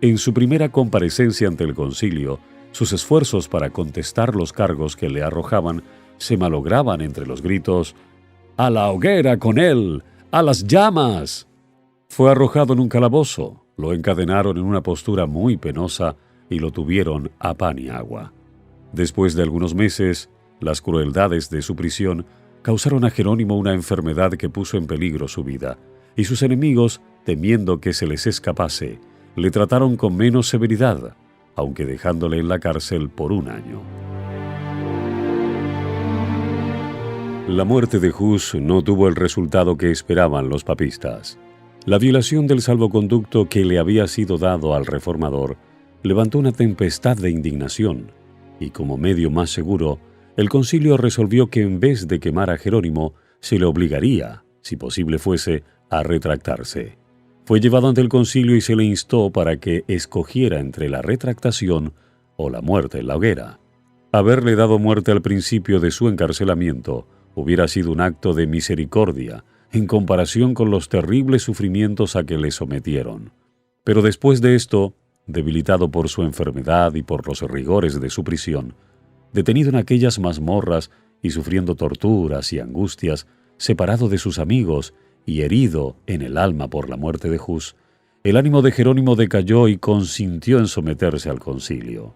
En su primera comparecencia ante el concilio, sus esfuerzos para contestar los cargos que le arrojaban se malograban entre los gritos: «¡A la hoguera con él! ¡A las llamas!». Fue arrojado en un calabozo, lo encadenaron en una postura muy penosa y lo tuvieron a pan y agua. Después de algunos meses, las crueldades de su prisión causaron a Jerónimo una enfermedad que puso en peligro su vida, y sus enemigos, temiendo que se les escapase, le trataron con menos severidad, aunque dejándole en la cárcel por 1 año. La muerte de Hus no tuvo el resultado que esperaban los papistas. La violación del salvoconducto que le había sido dado al reformador levantó una tempestad de indignación, y como medio más seguro, el concilio resolvió que en vez de quemar a Jerónimo, se le obligaría, si posible fuese, a retractarse. Fue llevado ante el concilio y se le instó para que escogiera entre la retractación o la muerte en la hoguera. Haberle dado muerte al principio de su encarcelamiento hubiera sido un acto de misericordia en comparación con los terribles sufrimientos a que le sometieron. Pero después de esto, debilitado por su enfermedad y por los rigores de su prisión, detenido en aquellas mazmorras y sufriendo torturas y angustias, separado de sus amigos y herido en el alma por la muerte de Hus, el ánimo de Jerónimo decayó y consintió en someterse al concilio.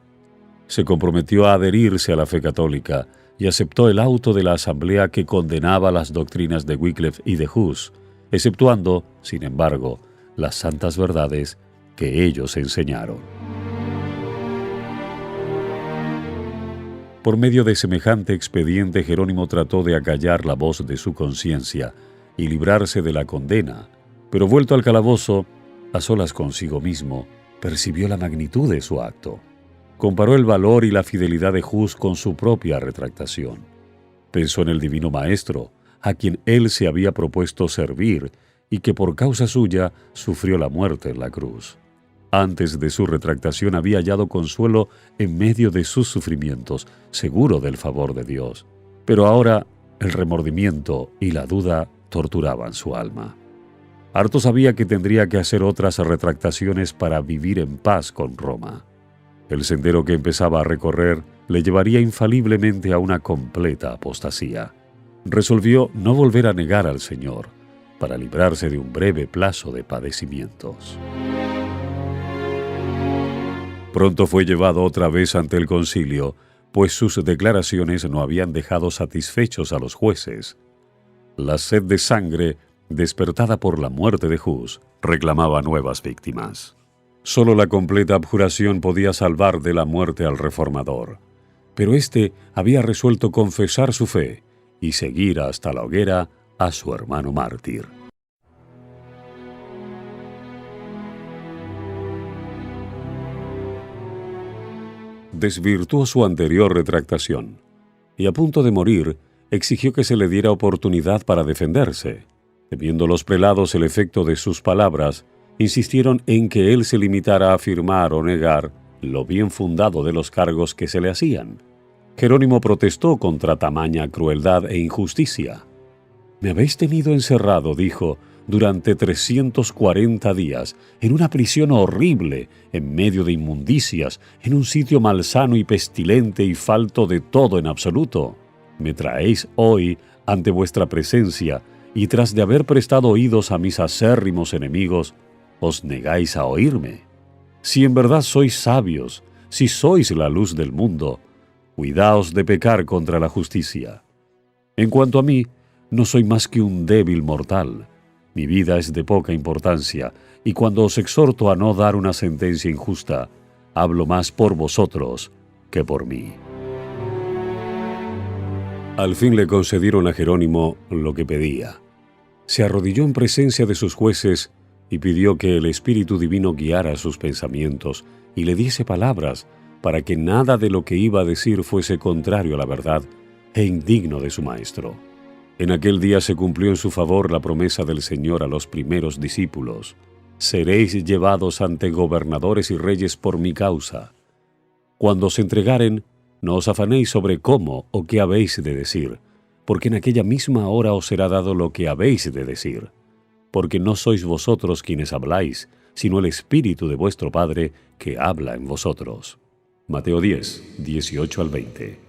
Se comprometió a adherirse a la fe católica y aceptó el auto de la asamblea que condenaba las doctrinas de Wycliffe y de Hus, exceptuando, sin embargo, las santas verdades que ellos enseñaron. Por medio de semejante expediente, Jerónimo trató de acallar la voz de su conciencia y librarse de la condena, pero vuelto al calabozo, a solas consigo mismo, percibió la magnitud de su acto. Comparó el valor y la fidelidad de Hus con su propia retractación. Pensó en el divino Maestro, a quien él se había propuesto servir y que por causa suya sufrió la muerte en la cruz. Antes de su retractación había hallado consuelo en medio de sus sufrimientos, seguro del favor de Dios. Pero ahora el remordimiento y la duda torturaban su alma. Harto sabía que tendría que hacer otras retractaciones para vivir en paz con Roma. El sendero que empezaba a recorrer le llevaría infaliblemente a una completa apostasía. resolvió no volver a negar al Señor para librarse de un breve plazo de padecimientos. Pronto fue llevado otra vez ante el concilio, pues sus declaraciones no habían dejado satisfechos a los jueces. La sed de sangre, despertada por la muerte de Hus, reclamaba nuevas víctimas. Solo la completa abjuración podía salvar de la muerte al reformador, pero éste había resuelto confesar su fe y seguir hasta la hoguera a su hermano mártir. Desvirtuó su anterior retractación y, a punto de morir, exigió que se le diera oportunidad para defenderse. Temiendo los prelados el efecto de sus palabras, insistieron en que él se limitara a afirmar o negar lo bien fundado de los cargos que se le hacían. Jerónimo protestó contra tamaña crueldad e injusticia. «Me habéis tenido encerrado», dijo, «durante 340 días, en una prisión horrible, en medio de inmundicias, en un sitio malsano y pestilente y falto de todo en absoluto. Me traéis hoy ante vuestra presencia, y tras de haber prestado oídos a mis acérrimos enemigos, os negáis a oírme. Si en verdad sois sabios, si sois la luz del mundo, cuidaos de pecar contra la justicia. En cuanto a mí, no soy más que un débil mortal. Mi vida es de poca importancia, y cuando os exhorto a no dar una sentencia injusta, hablo más por vosotros que por mí». Al fin le concedieron a Jerónimo lo que pedía. Se arrodilló en presencia de sus jueces y pidió que el Espíritu Divino guiara sus pensamientos y le diese palabras para que nada de lo que iba a decir fuese contrario a la verdad e indigno de su maestro. En aquel día se cumplió en su favor la promesa del Señor a los primeros discípulos: «Seréis llevados ante gobernadores y reyes por mi causa. Cuando os entregaren, no os afanéis sobre cómo o qué habéis de decir, porque en aquella misma hora os será dado lo que habéis de decir. Porque no sois vosotros quienes habláis, sino el Espíritu de vuestro Padre que habla en vosotros». Mateo 10, 18 al 20.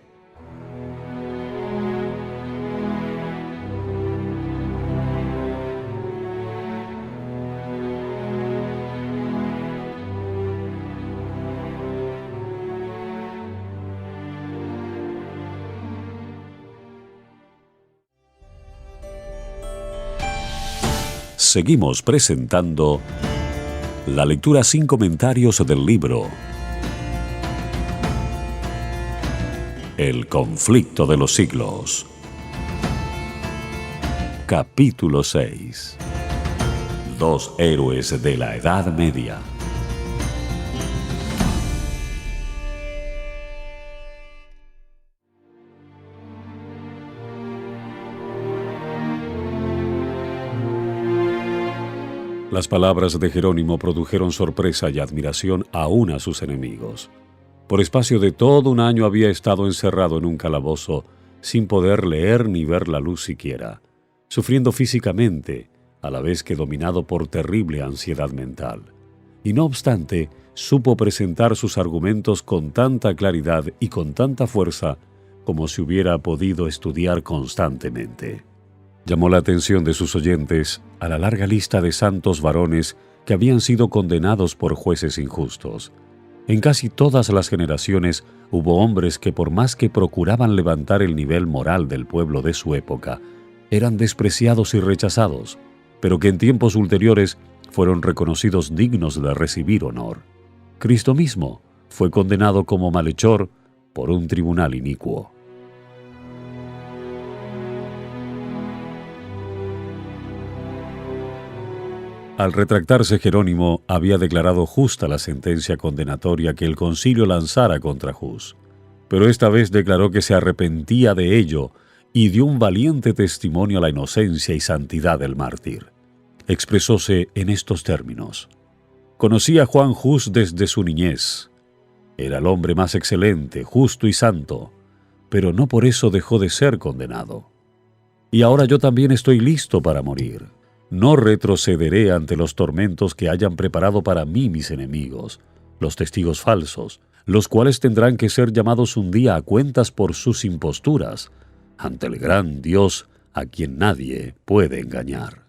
Seguimos presentando la lectura sin comentarios del libro El conflicto de los siglos. Capítulo 6. Dos héroes de la Edad Media. Las palabras de Jerónimo produjeron sorpresa y admiración aún a sus enemigos. Por espacio de todo un año había estado encerrado en un calabozo, sin poder leer ni ver la luz siquiera, sufriendo físicamente, a la vez que dominado por terrible ansiedad mental. Y no obstante, supo presentar sus argumentos con tanta claridad y con tanta fuerza como si hubiera podido estudiar constantemente. Llamó la atención de sus oyentes a la larga lista de santos varones que habían sido condenados por jueces injustos. En casi todas las generaciones hubo hombres que, por más que procuraban levantar el nivel moral del pueblo de su época, eran despreciados y rechazados, pero que en tiempos ulteriores fueron reconocidos dignos de recibir honor. Cristo mismo fue condenado como malhechor por un tribunal inicuo. Al retractarse, Jerónimo había declarado justa la sentencia condenatoria que el concilio lanzara contra Hus, pero esta vez declaró que se arrepentía de ello y dio un valiente testimonio a la inocencia y santidad del mártir. Expresóse en estos términos: «Conocí a Juan Hus desde su niñez. Era el hombre más excelente, justo y santo, pero no por eso dejó de ser condenado. Y ahora yo también estoy listo para morir. No retrocederé ante los tormentos que hayan preparado para mí mis enemigos, los testigos falsos, los cuales tendrán que ser llamados un día a cuentas por sus imposturas, ante el gran Dios a quien nadie puede engañar.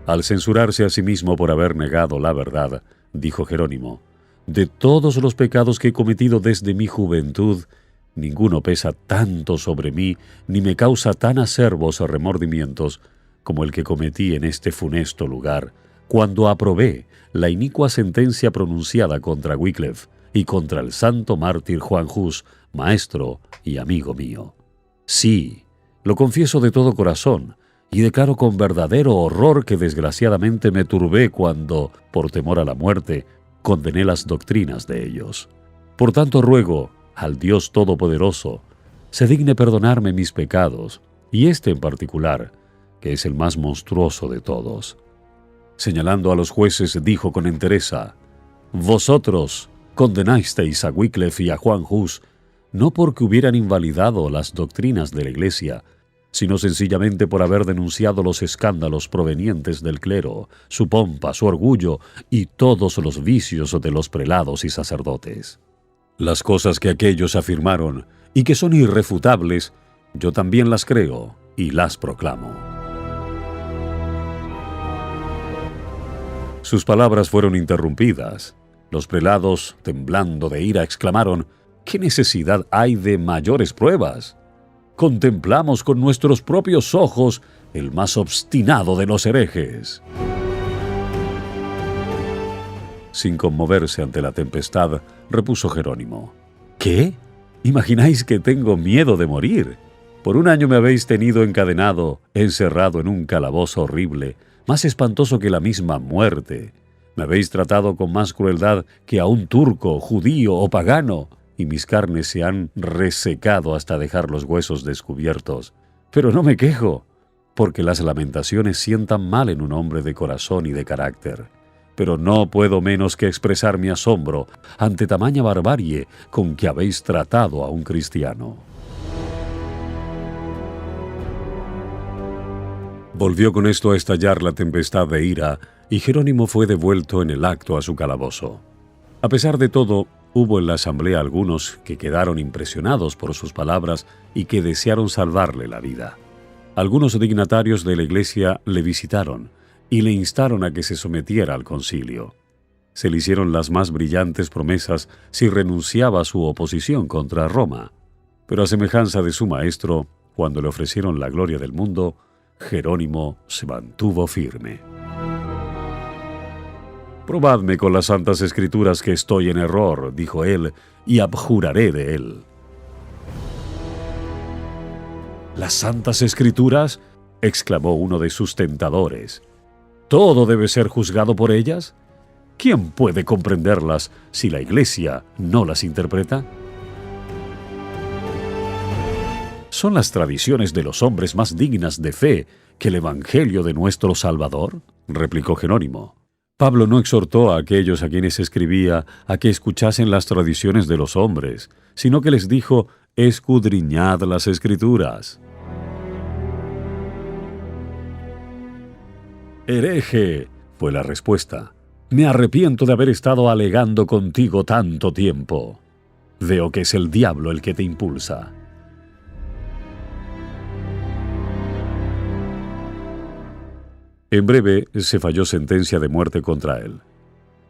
Al censurarse a sí mismo por haber negado la verdad, dijo Jerónimo: «De todos los pecados que he cometido desde mi juventud, ninguno pesa tanto sobre mí, ni me causa tan acerbos remordimientos como el que cometí en este funesto lugar, cuando aprobé la inicua sentencia pronunciada contra Wycliffe y contra el santo mártir Juan Hus, maestro y amigo mío. Sí, lo confieso de todo corazón, y declaro con verdadero horror que desgraciadamente me turbé cuando, por temor a la muerte, condené las doctrinas de ellos. Por tanto ruego al Dios Todopoderoso se digne perdonarme mis pecados, y este en particular, que es el más monstruoso de todos». Señalando a los jueces, dijo con entereza: «Vosotros condenasteis a Wycliffe y a Juan Hus, no porque hubieran invalidado las doctrinas de la Iglesia, sino sencillamente por haber denunciado los escándalos provenientes del clero, su pompa, su orgullo y todos los vicios de los prelados y sacerdotes. Las cosas que aquellos afirmaron y que son irrefutables, yo también las creo y las proclamo». Sus palabras fueron interrumpidas. Los prelados, temblando de ira, exclamaron: «¿Qué necesidad hay de mayores pruebas? Contemplamos con nuestros propios ojos el más obstinado de los herejes». Sin conmoverse ante la tempestad, repuso Jerónimo: «¿Qué? ¿Imagináis que tengo miedo de morir? Por un año me habéis tenido encadenado, encerrado en un calabozo horrible, más espantoso que la misma muerte. Me habéis tratado con más crueldad que a un turco, judío o pagano, y mis carnes se han resecado hasta dejar los huesos descubiertos. Pero no me quejo, porque las lamentaciones sientan mal en un hombre de corazón y de carácter. Pero no puedo menos que expresar mi asombro ante tamaña barbarie con que habéis tratado a un cristiano». Volvió con esto a estallar la tempestad de ira, y Jerónimo fue devuelto en el acto a su calabozo. A pesar de todo, hubo en la asamblea algunos que quedaron impresionados por sus palabras y que desearon salvarle la vida. Algunos dignatarios de la Iglesia le visitaron y le instaron a que se sometiera al concilio. Se le hicieron las más brillantes promesas si renunciaba a su oposición contra Roma. Pero a semejanza de su maestro, cuando le ofrecieron la gloria del mundo, Jerónimo se mantuvo firme. «Probadme con las Santas Escrituras que estoy en error», dijo él, «y abjuraré de él». «¿Las Santas Escrituras?», exclamó uno de sus tentadores. «¿Todo debe ser juzgado por ellas? ¿Quién puede comprenderlas si la Iglesia no las interpreta?» ¿Son las tradiciones de los hombres más dignas de fe que el Evangelio de nuestro Salvador?, replicó Jerónimo. Pablo no exhortó a aquellos a quienes escribía a que escuchasen las tradiciones de los hombres, sino que les dijo: «Escudriñad las Escrituras». «Hereje», fue la respuesta, «me arrepiento de haber estado alegando contigo tanto tiempo. Veo que es el diablo el que te impulsa». En breve se falló sentencia de muerte contra él.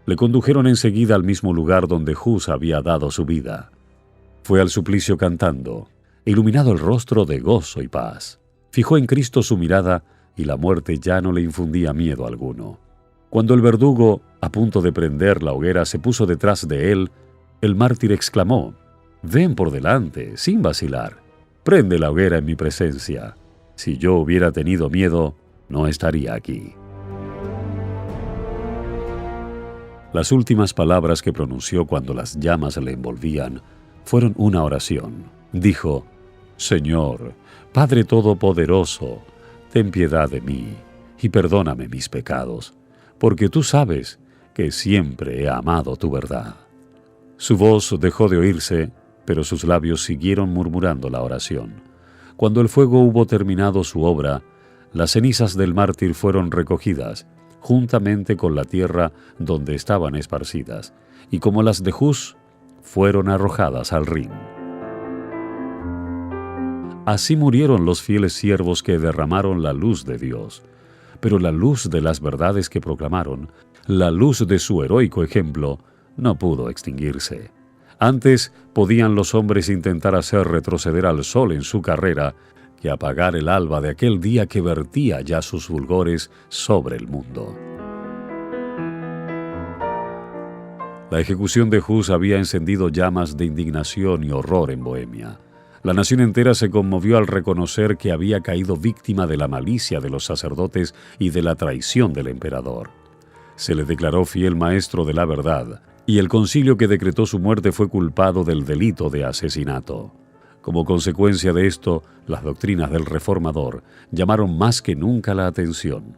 Le condujeron enseguida al mismo lugar donde Hus había dado su vida. Fue al suplicio cantando, iluminado el rostro de gozo y paz. Fijó en Cristo su mirada y la muerte ya no le infundía miedo alguno. Cuando el verdugo, a punto de prender la hoguera, se puso detrás de él, el mártir exclamó: «Ven por delante, sin vacilar. Prende la hoguera en mi presencia. Si yo hubiera tenido miedo, no estaría aquí». Las últimas palabras que pronunció cuando las llamas le envolvían fueron una oración. Dijo: «Señor, Padre Todopoderoso, ten piedad de mí y perdóname mis pecados, porque tú sabes que siempre he amado tu verdad». Su voz dejó de oírse, pero sus labios siguieron murmurando la oración. Cuando el fuego hubo terminado su obra, las cenizas del mártir fueron recogidas, juntamente con la tierra donde estaban esparcidas, y como las de Hus, fueron arrojadas al Rin. Así murieron los fieles siervos que derramaron la luz de Dios. Pero la luz de las verdades que proclamaron, la luz de su heroico ejemplo, no pudo extinguirse. Antes podían los hombres intentar hacer retroceder al sol en su carrera que apagar el alba de aquel día que vertía ya sus fulgores sobre el mundo. La ejecución de Hus había encendido llamas de indignación y horror en Bohemia. La nación entera se conmovió al reconocer que había caído víctima de la malicia de los sacerdotes y de la traición del emperador. Se le declaró fiel maestro de la verdad, y el concilio que decretó su muerte fue culpado del delito de asesinato. Como consecuencia de esto, las doctrinas del reformador llamaron más que nunca la atención.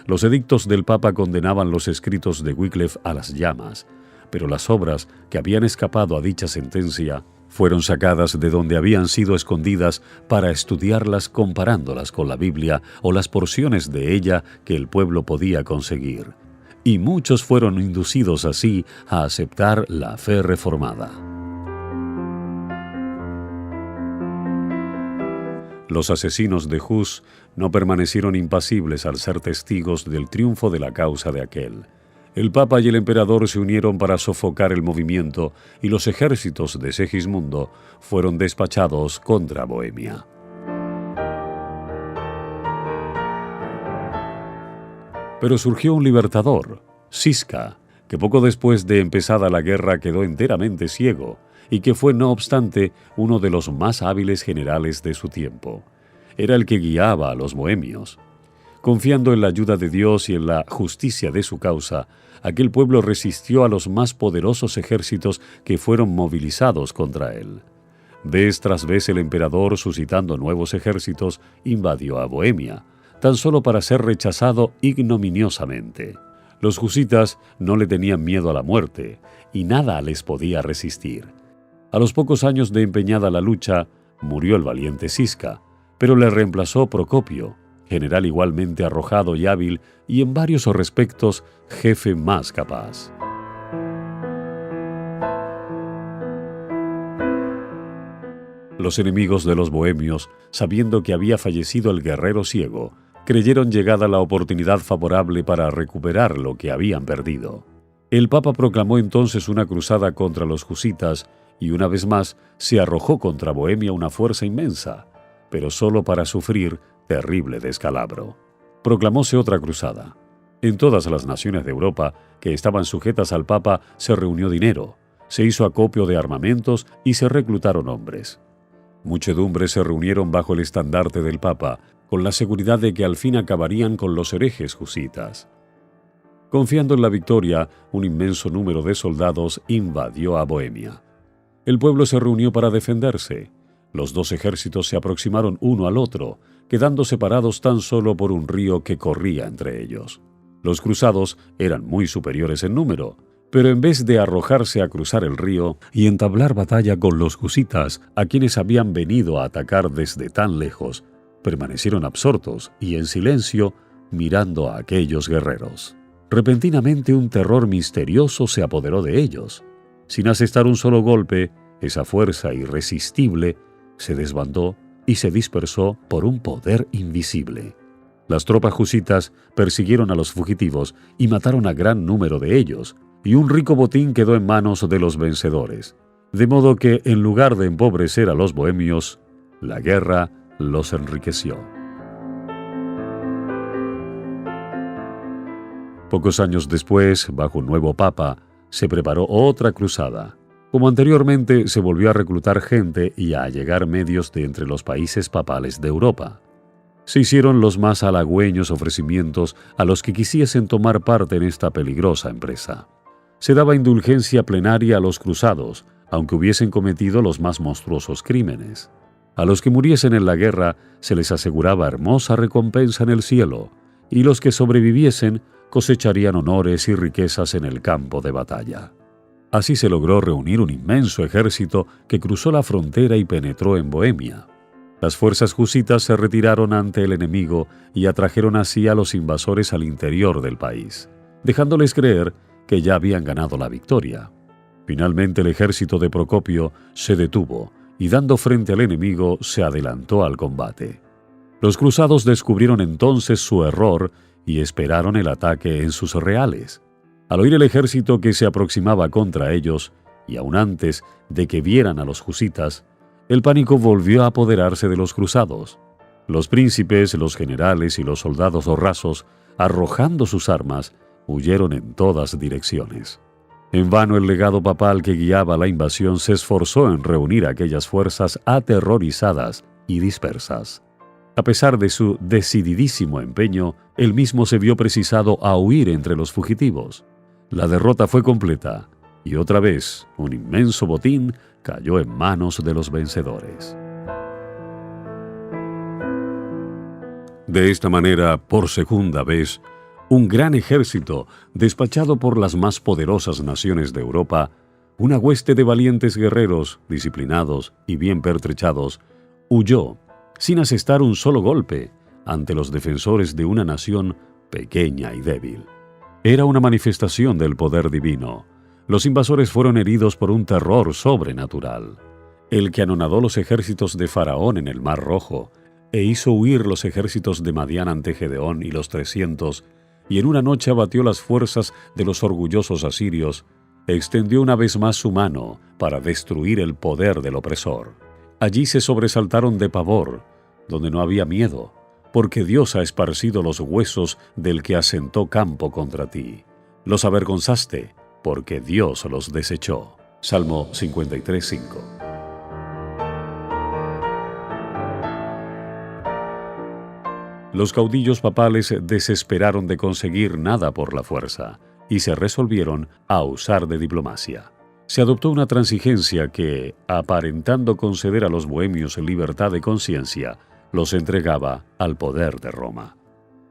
Los edictos del Papa condenaban los escritos de Wycliffe a las llamas, pero las obras que habían escapado a dicha sentencia fueron sacadas de donde habían sido escondidas para estudiarlas comparándolas con la Biblia o las porciones de ella que el pueblo podía conseguir. Y muchos fueron inducidos así a aceptar la fe reformada. Los asesinos de Hus no permanecieron impasibles al ser testigos del triunfo de la causa de aquel. El Papa y el emperador se unieron para sofocar el movimiento y los ejércitos de Segismundo fueron despachados contra Bohemia. Pero surgió un libertador, Ziska, que poco después de empezada la guerra quedó enteramente ciego y que fue, no obstante, uno de los más hábiles generales de su tiempo. Era el que guiaba a los bohemios. Confiando en la ayuda de Dios y en la justicia de su causa, aquel pueblo resistió a los más poderosos ejércitos que fueron movilizados contra él. Vez tras vez el emperador, suscitando nuevos ejércitos, invadió a Bohemia, tan solo para ser rechazado ignominiosamente. Los husitas no le tenían miedo a la muerte, y nada les podía resistir. A los pocos años de empeñada la lucha, murió el valiente Ziska, pero le reemplazó Procopio, general igualmente arrojado y hábil, y en varios respectos jefe más capaz. Los enemigos de los bohemios, sabiendo que había fallecido el guerrero ciego, creyeron llegada la oportunidad favorable para recuperar lo que habían perdido. El Papa proclamó entonces una cruzada contra los husitas y una vez más se arrojó contra Bohemia una fuerza inmensa, pero solo para sufrir terrible descalabro. Proclamóse otra cruzada. En todas las naciones de Europa que estaban sujetas al Papa se reunió dinero, se hizo acopio de armamentos y se reclutaron hombres. Muchedumbres se reunieron bajo el estandarte del Papa, con la seguridad de que al fin acabarían con los herejes husitas. Confiando en la victoria, un inmenso número de soldados invadió a Bohemia. El pueblo se reunió para defenderse. Los dos ejércitos se aproximaron uno al otro, quedando separados tan solo por un río que corría entre ellos. Los cruzados eran muy superiores en número, pero en vez de arrojarse a cruzar el río y entablar batalla con los husitas, a quienes habían venido a atacar desde tan lejos, permanecieron absortos y en silencio mirando a aquellos guerreros. Repentinamente un terror misterioso se apoderó de ellos. Sin asestar un solo golpe, esa fuerza irresistible se desbandó y se dispersó por un poder invisible. Las tropas husitas persiguieron a los fugitivos y mataron a gran número de ellos, y un rico botín quedó en manos de los vencedores. De modo que, en lugar de empobrecer a los bohemios, la guerra los enriqueció. Pocos años después, bajo un nuevo papa, se preparó otra cruzada. Como anteriormente, se volvió a reclutar gente y a allegar medios de entre los países papales de Europa. Se hicieron los más halagüeños ofrecimientos a los que quisiesen tomar parte en esta peligrosa empresa. Se daba indulgencia plenaria a los cruzados, aunque hubiesen cometido los más monstruosos crímenes. A los que muriesen en la guerra se les aseguraba hermosa recompensa en el cielo, y los que sobreviviesen cosecharían honores y riquezas en el campo de batalla. Así se logró reunir un inmenso ejército que cruzó la frontera y penetró en Bohemia. Las fuerzas husitas se retiraron ante el enemigo y atrajeron así a los invasores al interior del país, dejándoles creer que ya habían ganado la victoria. Finalmente el ejército de Procopio se detuvo y dando frente al enemigo se adelantó al combate. Los cruzados descubrieron entonces su error y esperaron el ataque en sus reales. Al oír el ejército que se aproximaba contra ellos, y aún antes de que vieran a los husitas, el pánico volvió a apoderarse de los cruzados. Los príncipes, los generales y los soldados rasos, arrojando sus armas, huyeron en todas direcciones. En vano el legado papal que guiaba la invasión se esforzó en reunir aquellas fuerzas aterrorizadas y dispersas. A pesar de su decididísimo empeño, él mismo se vio precisado a huir entre los fugitivos. La derrota fue completa, y otra vez un inmenso botín cayó en manos de los vencedores. De esta manera, por segunda vez, un gran ejército, despachado por las más poderosas naciones de Europa, una hueste de valientes guerreros, disciplinados y bien pertrechados, huyó, sin asestar un solo golpe, ante los defensores de una nación pequeña y débil. Era una manifestación del poder divino. Los invasores fueron heridos por un terror sobrenatural, el que anonadó los ejércitos de Faraón en el Mar Rojo, e hizo huir los ejércitos de Madián ante Gedeón y los 300, y en una noche abatió las fuerzas de los orgullosos asirios, extendió una vez más su mano para destruir el poder del opresor. Allí se sobresaltaron de pavor, donde no había miedo, porque Dios ha esparcido los huesos del que asentó campo contra ti. Los avergonzaste, porque Dios los desechó. Salmo 53:5. Los caudillos papales desesperaron de conseguir nada por la fuerza y se resolvieron a usar de diplomacia. Se adoptó una transigencia que, aparentando conceder a los bohemios libertad de conciencia, los entregaba al poder de Roma.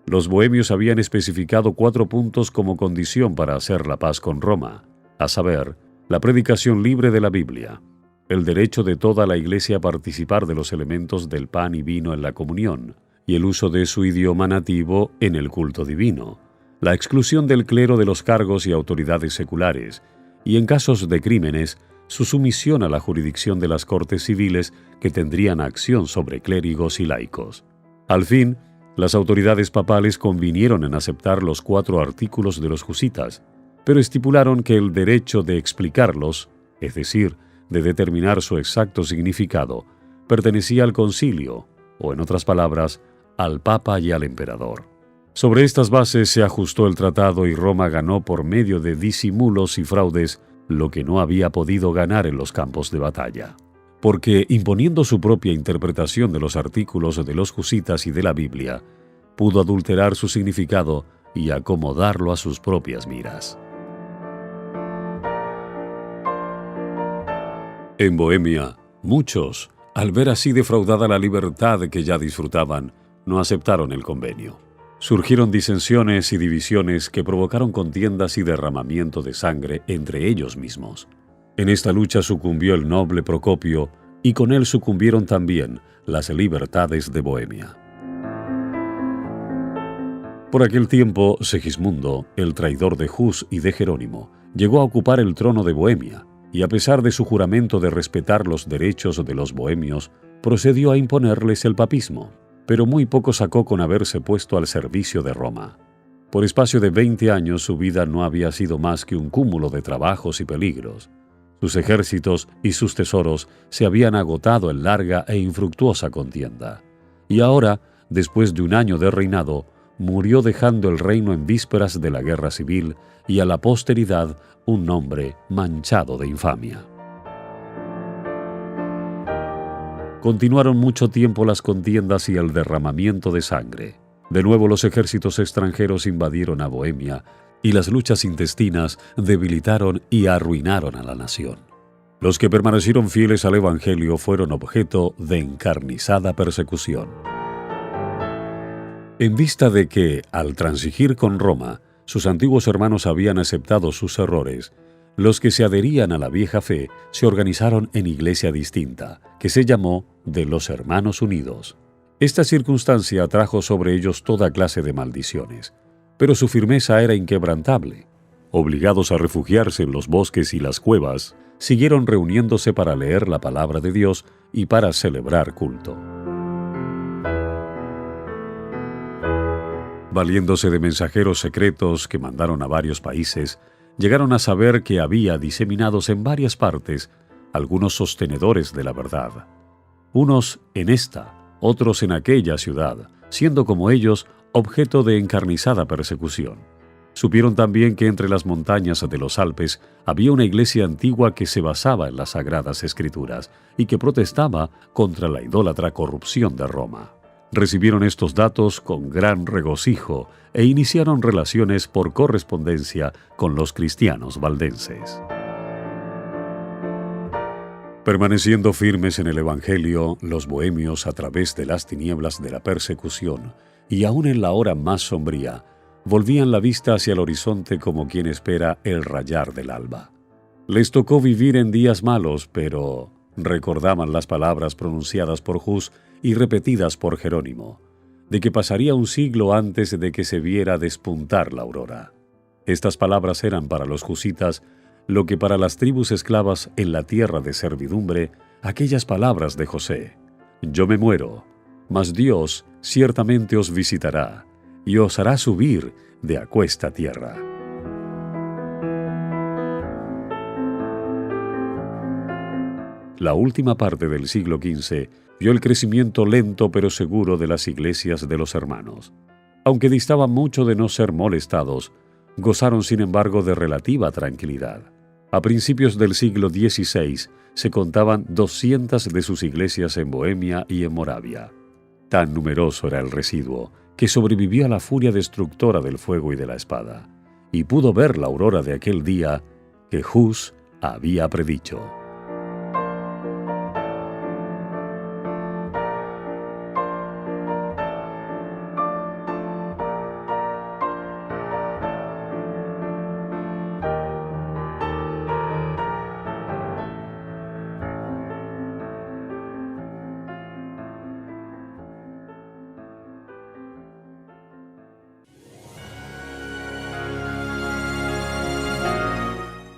Los bohemios habían especificado 4 puntos como condición para hacer la paz con Roma, a saber, la predicación libre de la Biblia, el derecho de toda la Iglesia a participar de los elementos del pan y vino en la comunión, y el uso de su idioma nativo en el culto divino, la exclusión del clero de los cargos y autoridades seculares, y en casos de crímenes, su sumisión a la jurisdicción de las cortes civiles que tendrían acción sobre clérigos y laicos. Al fin, las autoridades papales convinieron en aceptar los 4 artículos de los husitas, pero estipularon que el derecho de explicarlos, es decir, de determinar su exacto significado, pertenecía al concilio, o en otras palabras, al Papa y al Emperador. Sobre estas bases se ajustó el tratado y Roma ganó por medio de disimulos y fraudes lo que no había podido ganar en los campos de batalla. Porque, imponiendo su propia interpretación de los artículos de los husitas y de la Biblia, pudo adulterar su significado y acomodarlo a sus propias miras. En Bohemia, muchos, al ver así defraudada la libertad que ya disfrutaban, no aceptaron el convenio. Surgieron disensiones y divisiones que provocaron contiendas y derramamiento de sangre entre ellos mismos. En esta lucha sucumbió el noble Procopio y con él sucumbieron también las libertades de Bohemia. Por aquel tiempo, Segismundo, el traidor de Hus y de Jerónimo, llegó a ocupar el trono de Bohemia y a pesar de su juramento de respetar los derechos de los bohemios, procedió a imponerles el papismo, pero muy poco sacó con haberse puesto al servicio de Roma. Por espacio de 20 años su vida no había sido más que un cúmulo de trabajos y peligros. Sus ejércitos y sus tesoros se habían agotado en larga e infructuosa contienda. Y ahora, después de un año de reinado, murió dejando el reino en vísperas de la guerra civil y a la posteridad un nombre manchado de infamia. Continuaron mucho tiempo las contiendas y el derramamiento de sangre. De nuevo los ejércitos extranjeros invadieron a Bohemia y las luchas intestinas debilitaron y arruinaron a la nación. Los que permanecieron fieles al Evangelio fueron objeto de encarnizada persecución. En vista de que, al transigir con Roma, sus antiguos hermanos habían aceptado sus errores, los que se adherían a la vieja fe se organizaron en iglesia distinta, que se llamó de los Hermanos Unidos. Esta circunstancia atrajo sobre ellos toda clase de maldiciones, pero su firmeza era inquebrantable. Obligados a refugiarse en los bosques y las cuevas, siguieron reuniéndose para leer la palabra de Dios y para celebrar culto. Valiéndose de mensajeros secretos que mandaron a varios países, llegaron a saber que había diseminados en varias partes algunos sostenedores de la verdad, unos en esta, otros en aquella ciudad, siendo como ellos objeto de encarnizada persecución. Supieron también que entre las montañas de los Alpes había una iglesia antigua que se basaba en las Sagradas Escrituras y que protestaba contra la idólatra corrupción de Roma. Recibieron estos datos con gran regocijo e iniciaron relaciones por correspondencia con los cristianos valdenses. Permaneciendo firmes en el Evangelio, los bohemios, a través de las tinieblas de la persecución, y aún en la hora más sombría, volvían la vista hacia el horizonte como quien espera el rayar del alba. Les tocó vivir en días malos, pero recordaban las palabras pronunciadas por Hus y repetidas por Jerónimo, de que pasaría un siglo antes de que se viera despuntar la aurora. Estas palabras eran para los husitas lo que para las tribus esclavas en la tierra de servidumbre, aquellas palabras de José: yo me muero, mas Dios ciertamente os visitará y os hará subir de aquesta tierra. La última parte del siglo XV vio el crecimiento lento pero seguro de las iglesias de los hermanos. Aunque distaban mucho de no ser molestados, gozaron sin embargo de relativa tranquilidad. A principios del siglo XVI se contaban 200 de sus iglesias en Bohemia y en Moravia. Tan numeroso era el residuo que sobrevivió a la furia destructora del fuego y de la espada, y pudo ver la aurora de aquel día que Hus había predicho.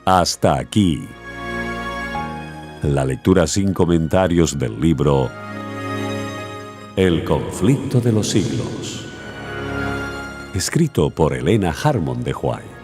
Hasta aquí la lectura sin comentarios del libro El conflicto de los siglos, escrito por Elena Harmon de Huay.